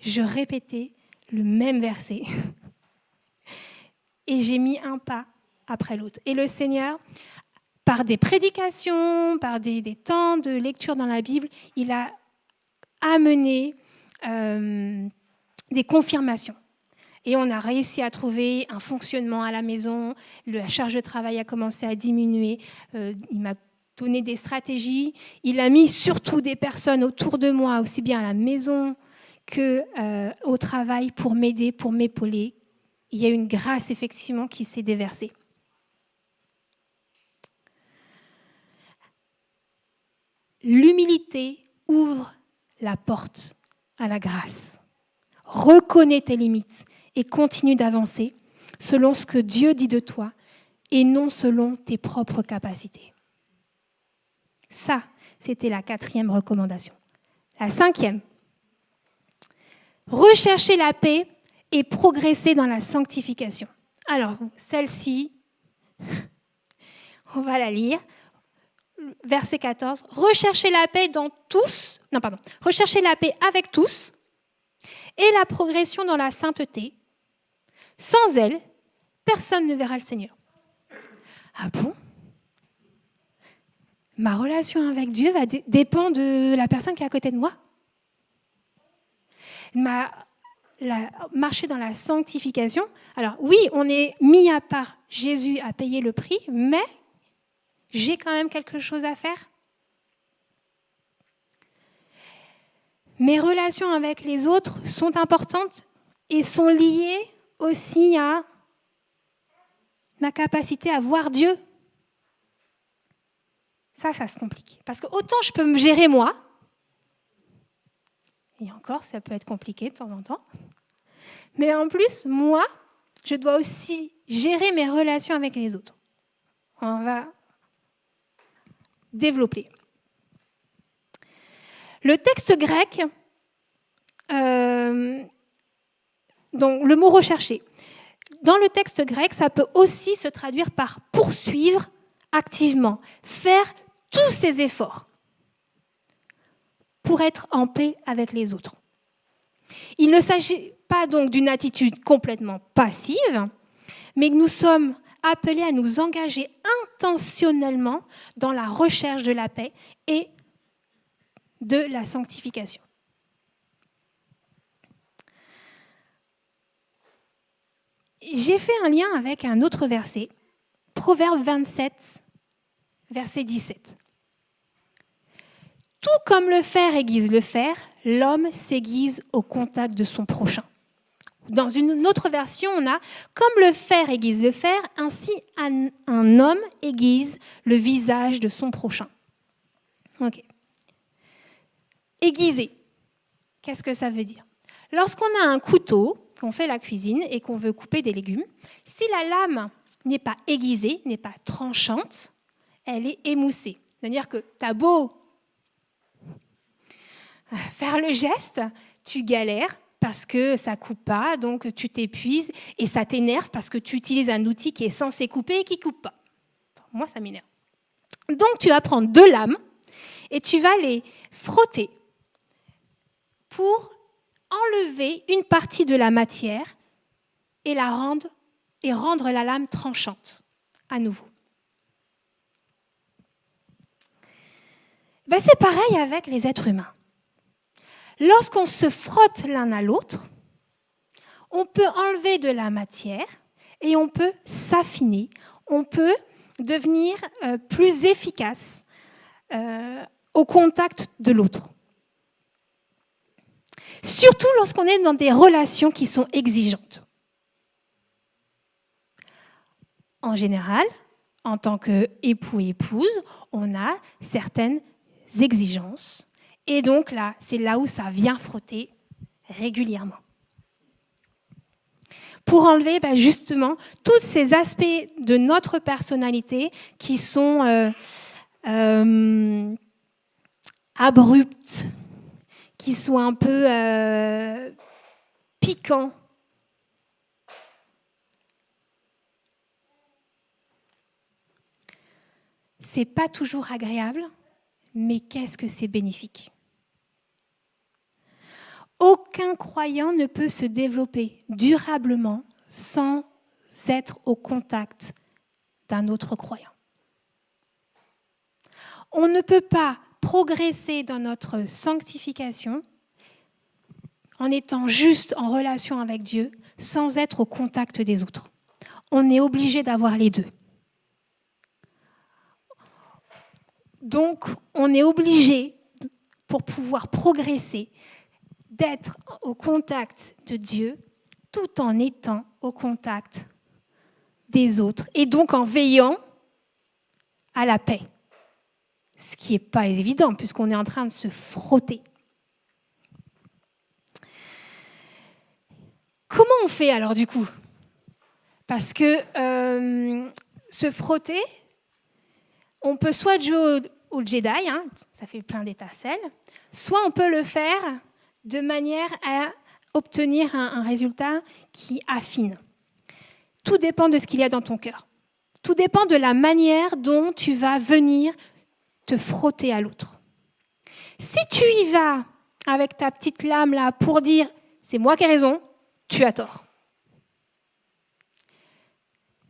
je répétais le même verset. Et j'ai mis un pas après l'autre. Et le Seigneur, par des prédications, par des temps de lecture dans la Bible, il a amené des confirmations. Et on a réussi à trouver un fonctionnement à la maison, la charge de travail a commencé à diminuer, il m'a donné des stratégies, il a mis surtout des personnes autour de moi, aussi bien à la maison qu'au travail, pour m'aider, pour m'épauler. Il y a une grâce effectivement qui s'est déversée. L'humilité ouvre la porte à la grâce. Reconnais tes limites et continue d'avancer selon ce que Dieu dit de toi et non selon tes propres capacités. Ça, c'était la 4e recommandation. La 5e, rechercher la paix et progresser dans la sanctification. Alors, celle-ci, on va la lire. Verset 14, recherchez la paix recherchez la paix avec tous et la progression dans la sainteté. Sans elle, personne ne verra le Seigneur. Ah bon ? Ma relation avec Dieu dépend de la personne qui est à côté de moi ? Marcher dans la sanctification. Alors oui, on est mis à part. Jésus a payé le prix, mais j'ai quand même quelque chose à faire. Mes relations avec les autres sont importantes et sont liées aussi à ma capacité à voir Dieu. Ça se complique. Parce que autant je peux me gérer moi, et encore, ça peut être compliqué de temps en temps, mais en plus, moi, je dois aussi gérer mes relations avec les autres. On va développer. Le texte grec, donc le mot rechercher, dans le texte grec, ça peut aussi se traduire par poursuivre activement, faire tous ses efforts pour être en paix avec les autres. Il ne s'agit pas donc d'une attitude complètement passive, mais que nous sommes appelés à nous engager intentionnellement dans la recherche de la paix et de la sanctification. J'ai fait un lien avec un autre verset, Proverbe 27, verset 17. Tout comme le fer aiguise le fer, l'homme s'aiguise au contact de son prochain. Dans une autre version, on a « Comme le fer aiguise le fer, ainsi un homme aiguise le visage de son prochain. » Ok. Aiguiser, qu'est-ce que ça veut dire? Lorsqu'on a un couteau, qu'on fait la cuisine et qu'on veut couper des légumes, si la lame n'est pas aiguisée, n'est pas tranchante, elle est émoussée. C'est-à-dire que tu as beau faire le geste, tu galères parce que ça ne coupe pas, donc tu t'épuises et ça t'énerve parce que tu utilises un outil qui est censé couper et qui ne coupe pas. Moi, ça m'énerve. Donc, tu vas prendre 2 lames et tu vas les frotter pour enlever une partie de la matière et rendre la lame tranchante à nouveau. C'est pareil avec les êtres humains. Lorsqu'on se frotte l'un à l'autre, on peut enlever de la matière et on peut s'affiner, on peut devenir plus efficace au contact de l'autre. Surtout lorsqu'on est dans des relations qui sont exigeantes. En général, en tant qu'époux et épouse, on a certaines exigences. Et donc là, c'est là où ça vient frotter régulièrement. Pour enlever justement tous ces aspects de notre personnalité qui sont abrupts, qui sont un peu piquants. C'est pas toujours agréable, mais qu'est-ce que c'est bénéfique. Aucun croyant ne peut se développer durablement sans être au contact d'un autre croyant. On ne peut pas progresser dans notre sanctification en étant juste en relation avec Dieu sans être au contact des autres. On est obligé d'avoir les deux. Donc, on est obligé, pour pouvoir progresser, d'être au contact de Dieu tout en étant au contact des autres et donc en veillant à la paix. Ce qui n'est pas évident puisqu'on est en train de se frotter. Comment on fait alors du coup? Parce que se frotter, on peut soit jouer au Jedi, ça fait plein d'étincelles, soit on peut le faire de manière à obtenir un résultat qui affine. Tout dépend de ce qu'il y a dans ton cœur. Tout dépend de la manière dont tu vas venir te frotter à l'autre. Si tu y vas avec ta petite lame là pour dire « c'est moi qui ai raison », tu as tort.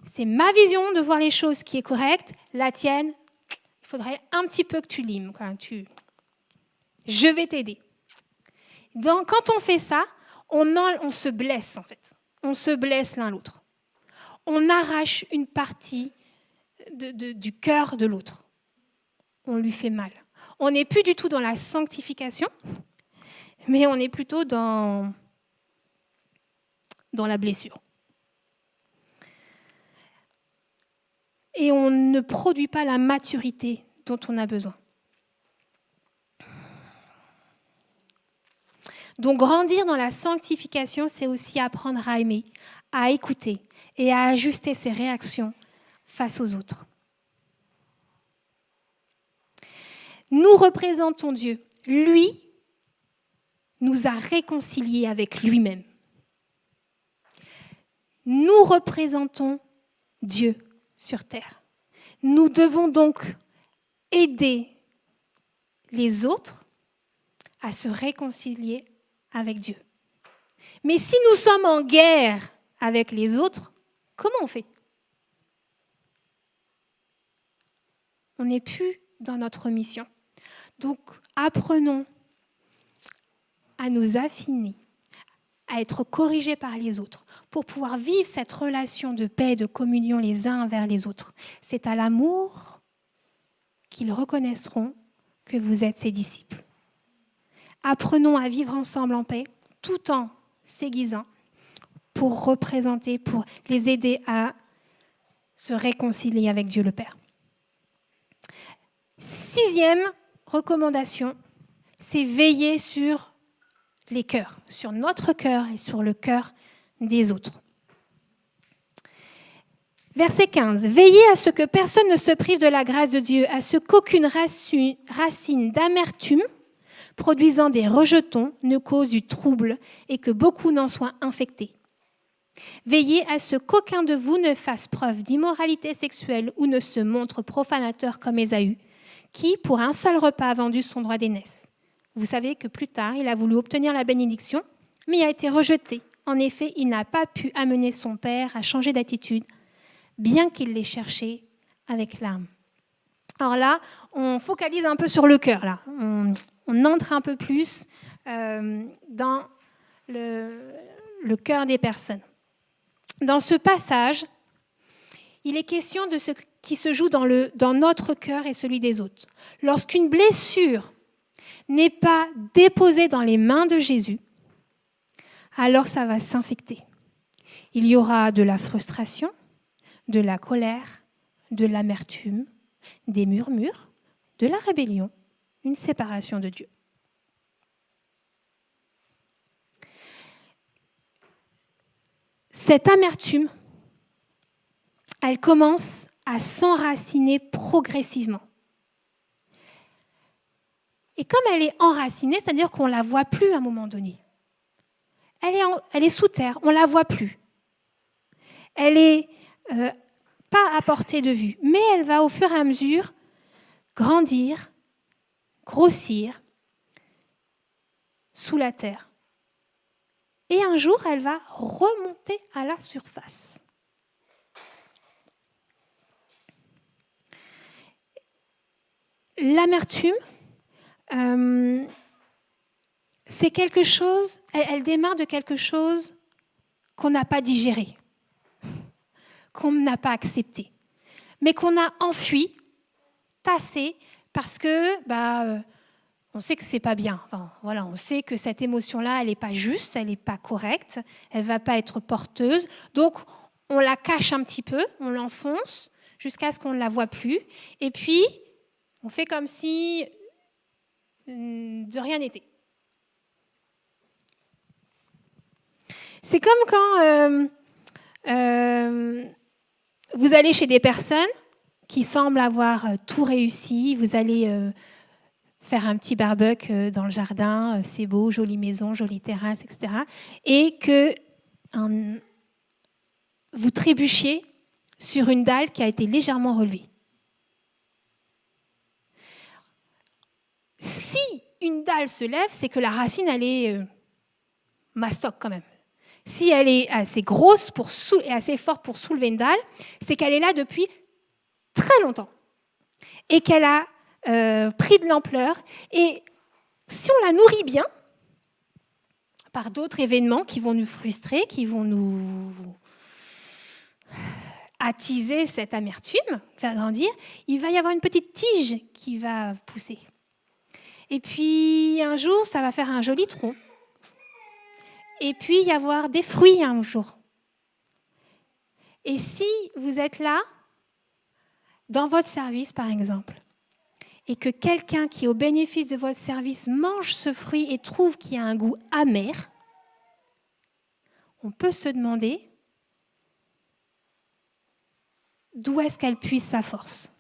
C'est ma vision de voir les choses qui est correcte, la tienne, il faudrait un petit peu que tu limes. Je vais t'aider. Donc, quand on fait ça, on se blesse en fait. On se blesse l'un l'autre. On arrache une partie du cœur de l'autre. On lui fait mal. On n'est plus du tout dans la sanctification, mais on est plutôt dans la blessure. Et on ne produit pas la maturité dont on a besoin. Donc grandir dans la sanctification, c'est aussi apprendre à aimer, à écouter et à ajuster ses réactions face aux autres. Nous représentons Dieu. Lui nous a réconciliés avec lui-même. Nous représentons Dieu sur terre. Nous devons donc aider les autres à se réconcilier avec Dieu. Mais si nous sommes en guerre avec les autres, Comment on fait? On n'est plus dans notre mission. Donc, apprenons à nous affiner, à être corrigés par les autres, pour pouvoir vivre cette relation de paix et de communion les uns envers les autres. C'est à l'amour qu'ils reconnaîtront que vous êtes ses disciples. Apprenons à vivre ensemble en paix, tout en s'aiguisant, pour représenter, pour les aider à se réconcilier avec Dieu le Père. 6e recommandation, c'est veiller sur les cœurs, sur notre cœur et sur le cœur des autres. Verset 15. Veillez à ce que personne ne se prive de la grâce de Dieu, à ce qu'aucune racine d'amertume produisant des rejetons ne cause du trouble et que beaucoup n'en soient infectés. Veillez à ce qu'aucun de vous ne fasse preuve d'immoralité sexuelle ou ne se montre profanateur comme Ésaü, qui, pour un seul repas, a vendu son droit d'aînesse. Vous savez que plus tard, il a voulu obtenir la bénédiction, mais il a été rejeté. En effet, il n'a pas pu amener son père à changer d'attitude, bien qu'il l'ait cherché avec larmes. Alors là, on focalise un peu sur le cœur. Là. On entre un peu plus dans le cœur des personnes. Dans ce passage, il est question de ce qui se joue dans notre cœur et celui des autres. Lorsqu'une blessure n'est pas déposée dans les mains de Jésus, alors ça va s'infecter. Il y aura de la frustration, de la colère, de l'amertume, des murmures, de la rébellion, une séparation de Dieu. Cette amertume, elle commence à s'enraciner progressivement. Et comme elle est enracinée, c'est-à-dire qu'on ne la voit plus à un moment donné. Elle est sous terre, on ne la voit plus. Elle n'est pas à portée de vue, mais elle va au fur et à mesure grandir, grossir sous la terre. Et un jour, elle va remonter à la surface. L'amertume, c'est quelque chose, elle démarre de quelque chose qu'on n'a pas digéré, qu'on n'a pas accepté, mais qu'on a enfui, tassé, parce que on sait que c'est pas bien. Enfin, voilà, on sait que cette émotion-là, elle n'est pas juste, elle n'est pas correcte, elle va pas être porteuse. Donc, on la cache un petit peu, on l'enfonce jusqu'à ce qu'on ne la voit plus. Et puis, on fait comme si de rien n'était. C'est comme quand vous allez chez des personnes qui semblent avoir tout réussi, vous allez faire un petit barbecue dans le jardin, c'est beau, jolie maison, jolie terrasse, etc. Et que vous trébuchiez sur une dalle qui a été légèrement relevée. Si une dalle se lève, c'est que la racine, elle est mastoc quand même. Si elle est assez grosse et assez forte pour soulever une dalle, c'est qu'elle est là depuis très longtemps et qu'elle a pris de l'ampleur. Et si on la nourrit bien, par d'autres événements qui vont nous frustrer, qui vont nous attiser cette amertume, faire grandir, il va y avoir une petite tige qui va pousser. Et puis un jour, ça va faire un joli tronc. Et puis y avoir des fruits un jour. Et si vous êtes là, dans votre service par exemple, et que quelqu'un qui, au bénéfice de votre service, mange ce fruit et trouve qu'il y a un goût amer, on peut se demander d'où est-ce qu'elle puise sa force.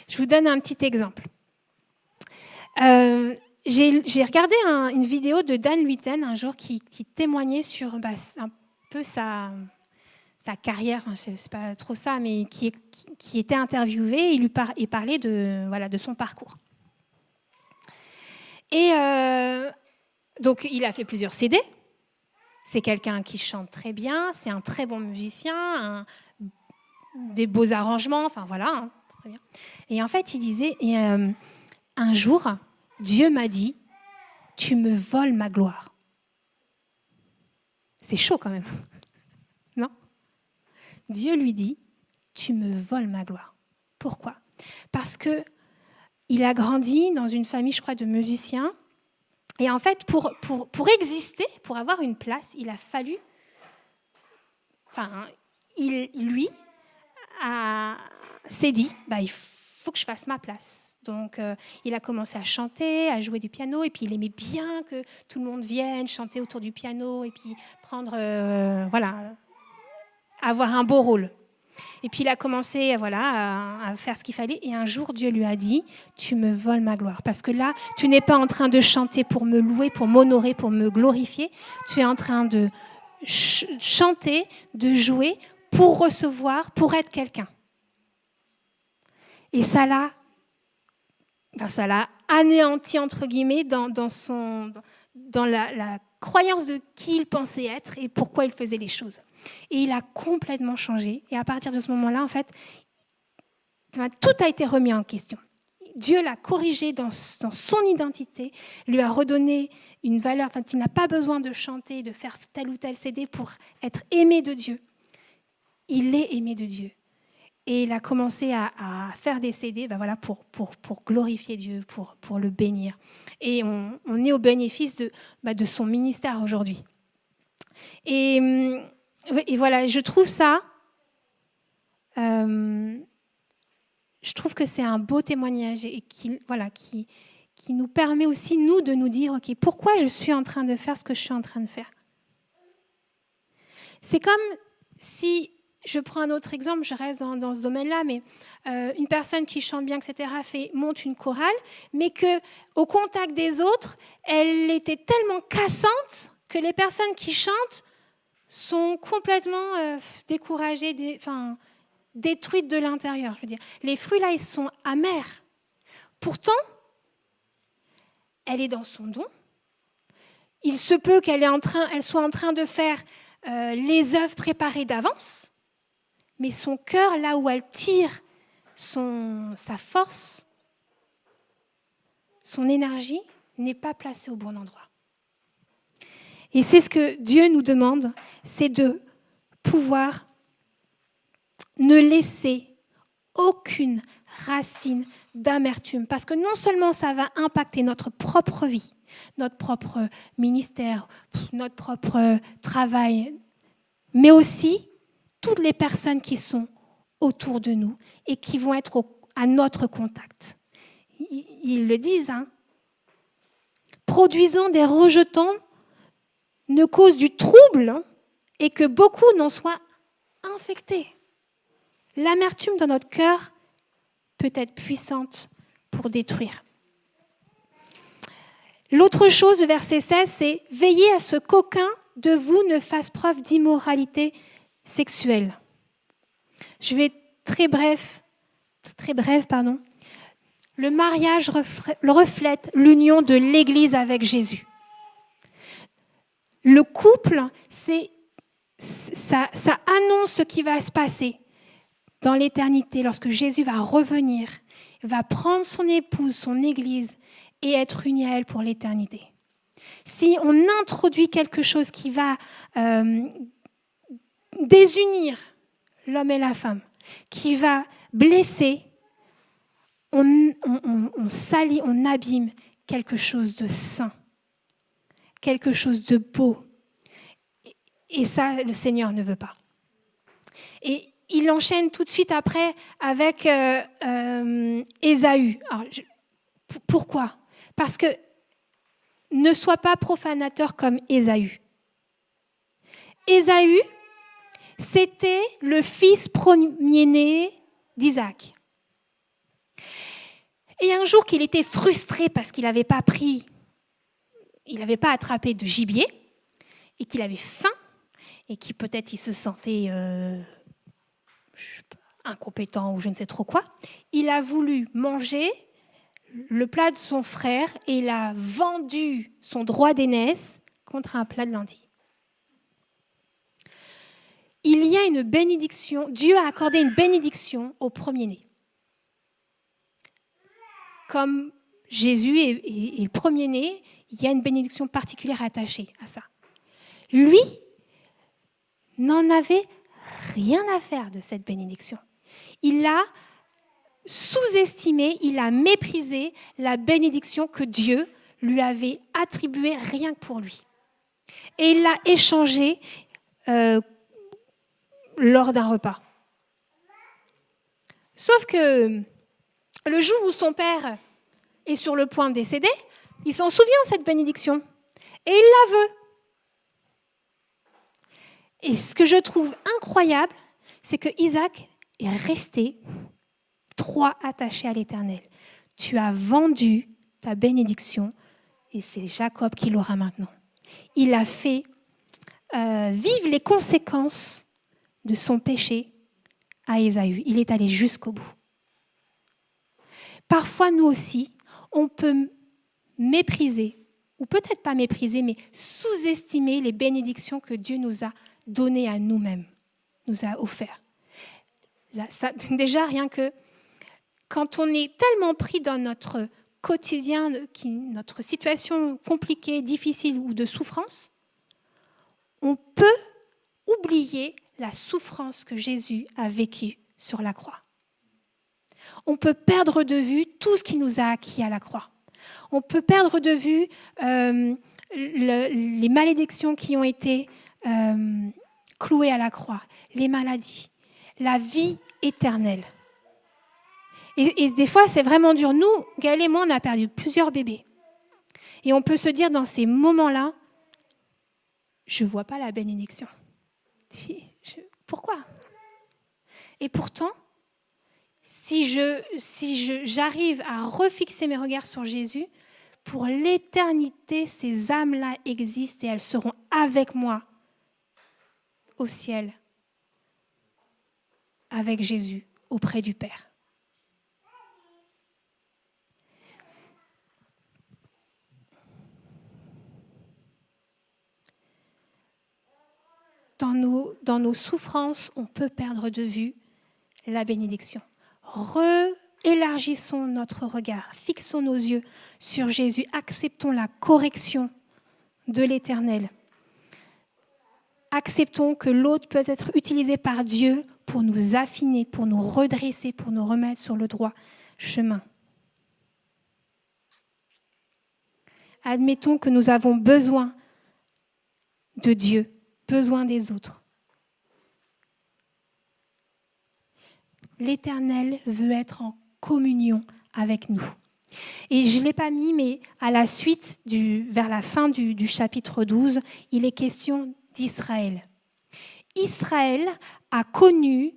Je vous donne un petit exemple. J'ai regardé une vidéo de Dan Luyten un jour qui témoignait sur un peu sa carrière, c'est pas trop ça, mais qui était interviewé et il parlait de son parcours. Et donc, il a fait plusieurs CD. C'est quelqu'un qui chante très bien, c'est un très bon musicien, des beaux arrangements, enfin voilà, hein, très bien. Et en fait, il disait, un jour, Dieu m'a dit, tu me voles ma gloire. C'est chaud quand même, non ? Dieu lui dit, tu me voles ma gloire. Pourquoi ? Parce qu'il a grandi dans une famille, je crois, de musiciens. Et en fait, pour exister, pour avoir une place, il a fallu... Enfin, lui s'est dit, il faut que je fasse ma place. Donc, il a commencé à chanter, à jouer du piano, et puis il aimait bien que tout le monde vienne chanter autour du piano, et puis avoir un beau rôle. Et puis il a commencé à faire ce qu'il fallait. Et un jour, Dieu lui a dit, tu me voles ma gloire. Parce que là, tu n'es pas en train de chanter pour me louer, pour m'honorer, pour me glorifier. Tu es en train de chanter, de jouer pour recevoir, pour être quelqu'un. Et ça l'a anéanti, entre guillemets, dans la croyance de qui il pensait être et pourquoi il faisait les choses. Et il a complètement changé. Et à partir de ce moment-là, en fait, tout a été remis en question. Dieu l'a corrigé dans son identité, lui a redonné une valeur. Enfin, il n'a pas besoin de chanter, de faire tel ou tel CD pour être aimé de Dieu. Il est aimé de Dieu. Et il a commencé à faire des CD pour glorifier Dieu, pour le bénir. Et on est au bénéfice de son ministère aujourd'hui. Et voilà, je trouve ça... je trouve que c'est un beau témoignage et qui nous permet aussi, nous, de nous dire, OK, pourquoi je suis en train de faire ce que je suis en train de faire ? C'est comme si... Je prends un autre exemple, je reste dans ce domaine-là, mais une personne qui chante bien, etc., monte une chorale, mais qu'au contact des autres, elle était tellement cassante que les personnes qui chantent sont complètement découragées, détruites de l'intérieur. Je veux dire, les fruits là, ils sont amers. Pourtant, elle est dans son don. Il se peut qu'elle soit en train de faire les œuvres préparées d'avance. Mais son cœur, là où elle tire sa force, son énergie, n'est pas placé au bon endroit. Et c'est ce que Dieu nous demande, c'est de pouvoir ne laisser aucune racine d'amertume. Parce que non seulement ça va impacter notre propre vie, notre propre ministère, notre propre travail, mais aussi toutes les personnes qui sont autour de nous et qui vont être à notre contact. Ils le disent, produisant des rejetons ne cause du trouble et que beaucoup n'en soient infectés. L'amertume dans notre cœur peut être puissante pour détruire. L'autre chose, le verset 16, c'est « Veillez à ce qu'aucun de vous ne fasse preuve d'immoralité sexuelle. » Je vais très bref. Le mariage reflète l'union de l'Église avec Jésus. Le couple, ça annonce ce qui va se passer dans l'éternité lorsque Jésus va revenir, va prendre son épouse, son Église et être uni à elle pour l'éternité. Si on introduit quelque chose qui va désunir l'homme et la femme, qui va blesser, on salit, on abîme quelque chose de saint, quelque chose de beau. Et ça, le Seigneur ne veut pas. Et il enchaîne tout de suite après avec Ésaü. Alors, pourquoi ? Parce que ne sois pas profanateur comme Ésaü. Ésaü, c'était le fils premier-né d'Isaac. Et un jour qu'il était frustré parce qu'il n'avait pas attrapé de gibier, et qu'il avait faim, et qu'il peut-être il se sentait incompétent ou je ne sais trop quoi, il a voulu manger le plat de son frère et il a vendu son droit d'aînesse contre un plat de lentilles. il y a une bénédiction, Dieu a accordé une bénédiction au premier-né. Comme Jésus est le premier-né, il y a une bénédiction particulière attachée à ça. Lui n'en avait rien à faire de cette bénédiction. Il a sous-estimé, il a méprisé la bénédiction que Dieu lui avait attribuée rien que pour lui. Et il l'a échangée lors d'un repas. Sauf que le jour où son père est sur le point de décéder, il s'en souvient de cette bénédiction et il la veut. Et ce que je trouve incroyable, c'est que Isaac est resté trop attaché à l'Éternel. Tu as vendu ta bénédiction et c'est Jacob qui l'aura maintenant. Il a fait vivre les conséquences de son péché à Ésaü. Il est allé jusqu'au bout. Parfois, nous aussi, on peut mépriser, ou peut-être pas mépriser, mais sous-estimer les bénédictions que Dieu nous a données à nous-mêmes, nous a offertes. Là, ça, déjà, rien que quand on est tellement pris dans notre quotidien, notre situation compliquée, difficile ou de souffrance, on peut oublier la souffrance que Jésus a vécue sur la croix. On peut perdre de vue tout ce qu'il nous a acquis à la croix. On peut perdre de vue les malédictions qui ont été clouées à la croix, les maladies, la vie éternelle. Et des fois, c'est vraiment dur. Nous, Gaël et moi, on a perdu plusieurs bébés. Et on peut se dire dans ces moments-là, je ne vois pas la bénédiction. Pourquoi ? Et pourtant, si j'arrive à refixer mes regards sur Jésus, pour l'éternité, ces âmes-là existent et elles seront avec moi au ciel, avec Jésus, auprès du Père. Dans nos souffrances, on peut perdre de vue la bénédiction. Élargissons notre regard, fixons nos yeux sur Jésus, acceptons la correction de l'Éternel. Acceptons que l'autre peut être utilisé par Dieu pour nous affiner, pour nous redresser, pour nous remettre sur le droit chemin. Admettons que nous avons besoin de Dieu, besoin des autres. L'Éternel veut être en communion avec nous. Et je ne l'ai pas mis, mais à la suite, vers la fin du chapitre 12, il est question d'Israël. Israël a connu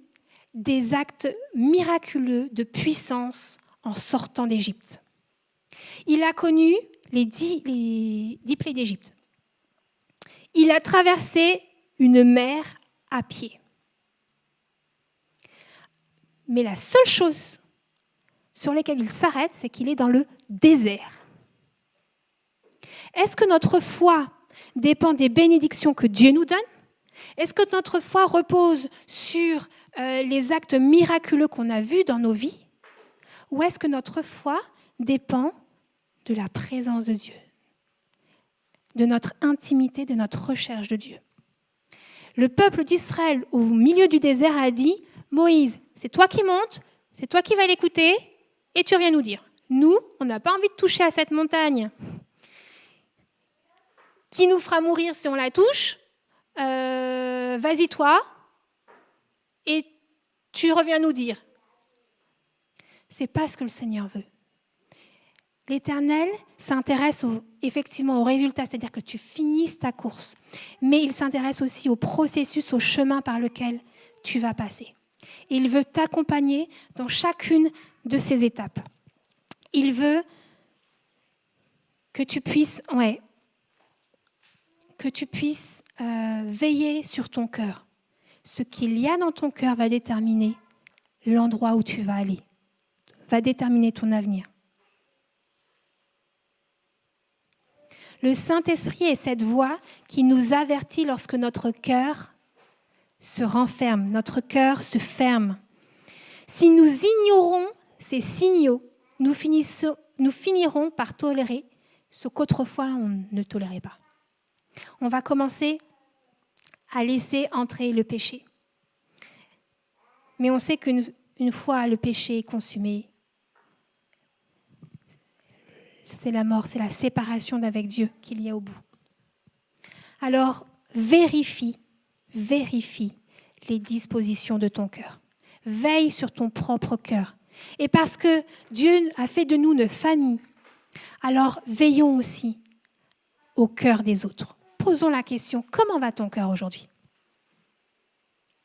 des actes miraculeux de puissance en sortant d'Égypte. Il a connu les 10 plaies d'Égypte. Il a traversé une mer à pied. Mais la seule chose sur laquelle il s'arrête, c'est qu'il est dans le désert. Est-ce que notre foi dépend des bénédictions que Dieu nous donne ? Est-ce que notre foi repose sur les actes miraculeux qu'on a vus dans nos vies ? Ou est-ce que notre foi dépend de la présence de Dieu, de notre intimité, de notre recherche de Dieu ? Le peuple d'Israël, au milieu du désert, a dit « Moïse, c'est toi qui montes, c'est toi qui vas l'écouter, et tu reviens nous dire. Nous, on n'a pas envie de toucher à cette montagne qui nous fera mourir si on la touche. Vas-y toi, et tu reviens nous dire. » C'est pas ce que le Seigneur veut. L'Éternel s'intéresse effectivement au résultat, c'est-à-dire que tu finisses ta course. Mais il s'intéresse aussi au processus, au chemin par lequel tu vas passer. Et il veut t'accompagner dans chacune de ces étapes. Il veut que tu puisses, veiller sur ton cœur. Ce qu'il y a dans ton cœur va déterminer l'endroit où tu vas aller, va déterminer ton avenir. Le Saint-Esprit est cette voix qui nous avertit lorsque notre cœur se renferme, notre cœur se ferme. Si nous ignorons ces signaux, nous finirons par tolérer ce qu'autrefois on ne tolérait pas. On va commencer à laisser entrer le péché. Mais on sait qu'une fois le péché consumé, c'est la mort, c'est la séparation d'avec Dieu qu'il y a au bout. Alors, vérifie les dispositions de ton cœur. Veille sur ton propre cœur. Et parce que Dieu a fait de nous une famille, alors veillons aussi au cœur des autres. Posons la question, comment va ton cœur aujourd'hui ?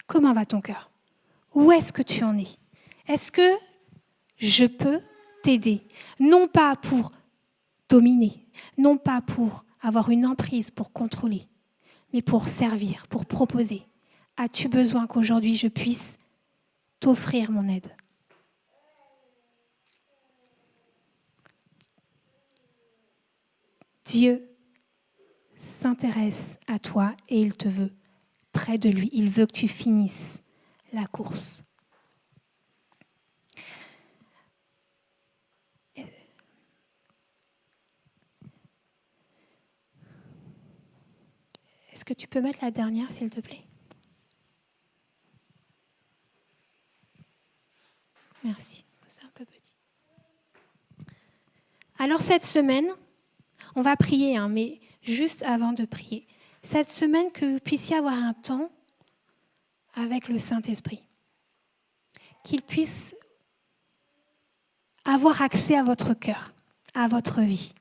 Comment va ton cœur ? Où est-ce que tu en es ? Est-ce que je peux t'aider ? Non pas pour dominer, non pas pour avoir une emprise, pour contrôler, mais pour servir, pour proposer. As-tu besoin qu'aujourd'hui je puisse t'offrir mon aide ? Dieu s'intéresse à toi et il te veut près de lui. Il veut que tu finisses la course. Est-ce que tu peux mettre la dernière, s'il te plaît ? Merci, c'est un peu petit. Alors cette semaine, on va prier, mais juste avant de prier, cette semaine que vous puissiez avoir un temps avec le Saint-Esprit, qu'il puisse avoir accès à votre cœur, à votre vie,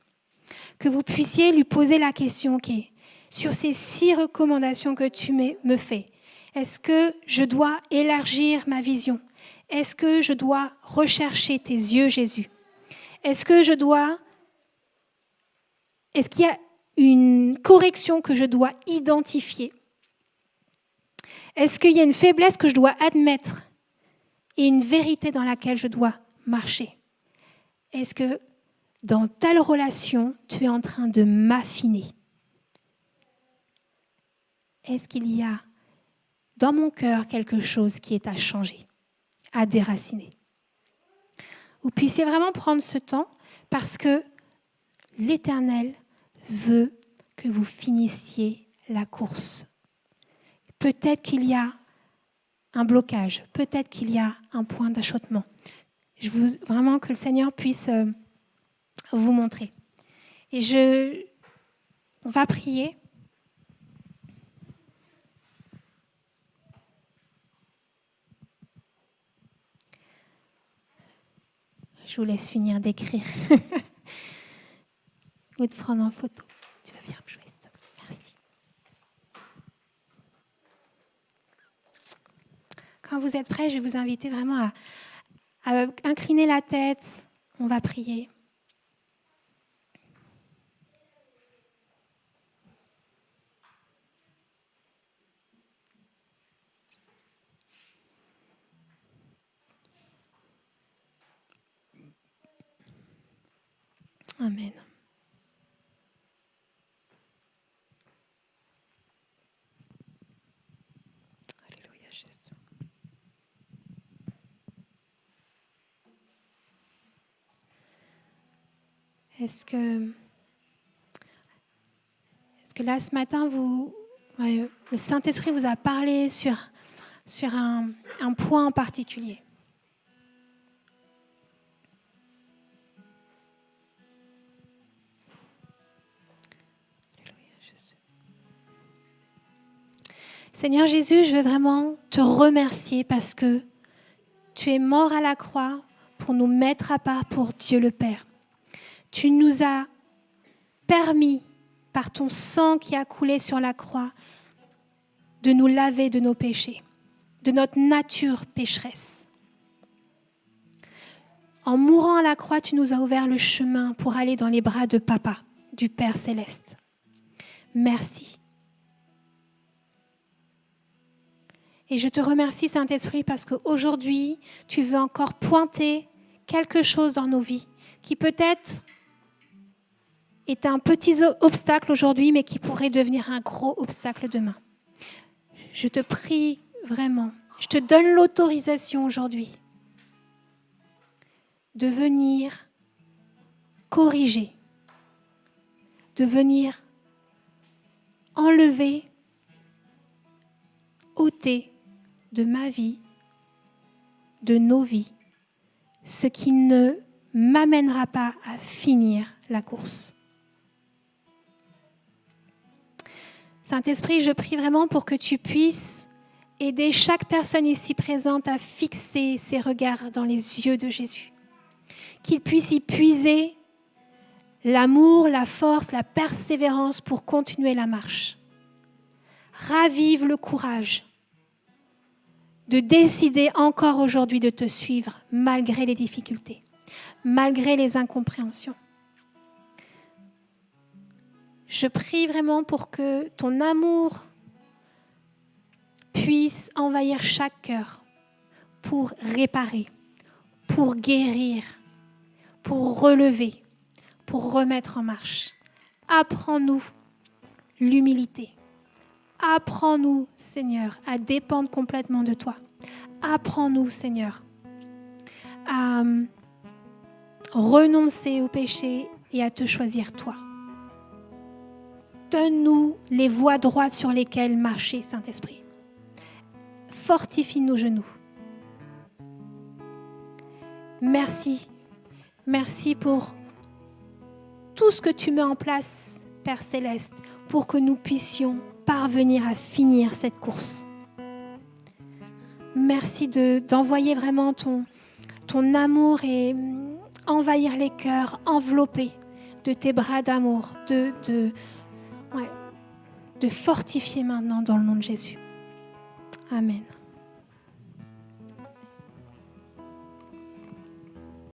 que vous puissiez lui poser la question sur ces 6 recommandations que tu me fais. Est-ce que je dois élargir ma vision ? Est-ce que je dois rechercher tes yeux, Jésus ? Est-ce qu'il y a une correction que je dois identifier ? Est-ce qu'il y a une faiblesse que je dois admettre et une vérité dans laquelle je dois marcher ? Est-ce que dans telle relation, tu es en train de m'affiner ? Est-ce qu'il y a dans mon cœur quelque chose qui est à changer, à déraciner ? Vous puissiez vraiment prendre ce temps parce que l'Éternel veut que vous finissiez la course. Peut-être qu'il y a un blocage, peut-être qu'il y a un point d'achoppement. Je veux vraiment que le Seigneur puisse vous montrer. Et on va prier. Je vous laisse finir d'écrire ou de prendre en photo. Tu vas bien me jouer, s'il te plaît. Merci. Quand vous êtes prêts, je vais vous inviter vraiment à incliner la tête. On va prier. Amen. Alléluia, Jésus. Est-ce que là, ce matin, le Saint-Esprit vous a parlé sur un point en particulier ? Seigneur Jésus, je veux vraiment te remercier parce que tu es mort à la croix pour nous mettre à part pour Dieu le Père. Tu nous as permis, par ton sang qui a coulé sur la croix, de nous laver de nos péchés, de notre nature pécheresse. En mourant à la croix, tu nous as ouvert le chemin pour aller dans les bras de Papa, du Père Céleste. Merci. Et je te remercie, Saint-Esprit, parce qu'aujourd'hui, tu veux encore pointer quelque chose dans nos vies qui peut-être est un petit obstacle aujourd'hui, mais qui pourrait devenir un gros obstacle demain. je te prie vraiment, je te donne l'autorisation aujourd'hui de venir corriger, de venir enlever, ôter de ma vie, de nos vies, ce qui ne m'amènera pas à finir la course. Saint-Esprit, je prie vraiment pour que tu puisses aider chaque personne ici présente à fixer ses regards dans les yeux de Jésus. Qu'il puisse y puiser l'amour, la force, la persévérance pour continuer la marche. Ravive le courage de décider encore aujourd'hui de te suivre malgré les difficultés, malgré les incompréhensions. Je prie vraiment pour que ton amour puisse envahir chaque cœur pour réparer, pour guérir, pour relever, pour remettre en marche. Apprends-nous l'humilité. Apprends-nous, Seigneur, à dépendre complètement de toi. Apprends-nous, Seigneur, à renoncer au péché et à te choisir toi. Donne-nous les voies droites sur lesquelles marcher, Saint-Esprit. Fortifie nos genoux. Merci. Merci pour tout ce que tu mets en place, Père Céleste, pour que nous puissions parvenir à finir cette course. Merci d'envoyer vraiment ton amour et envahir les cœurs, envelopper de tes bras d'amour, de fortifier maintenant dans le nom de Jésus. Amen.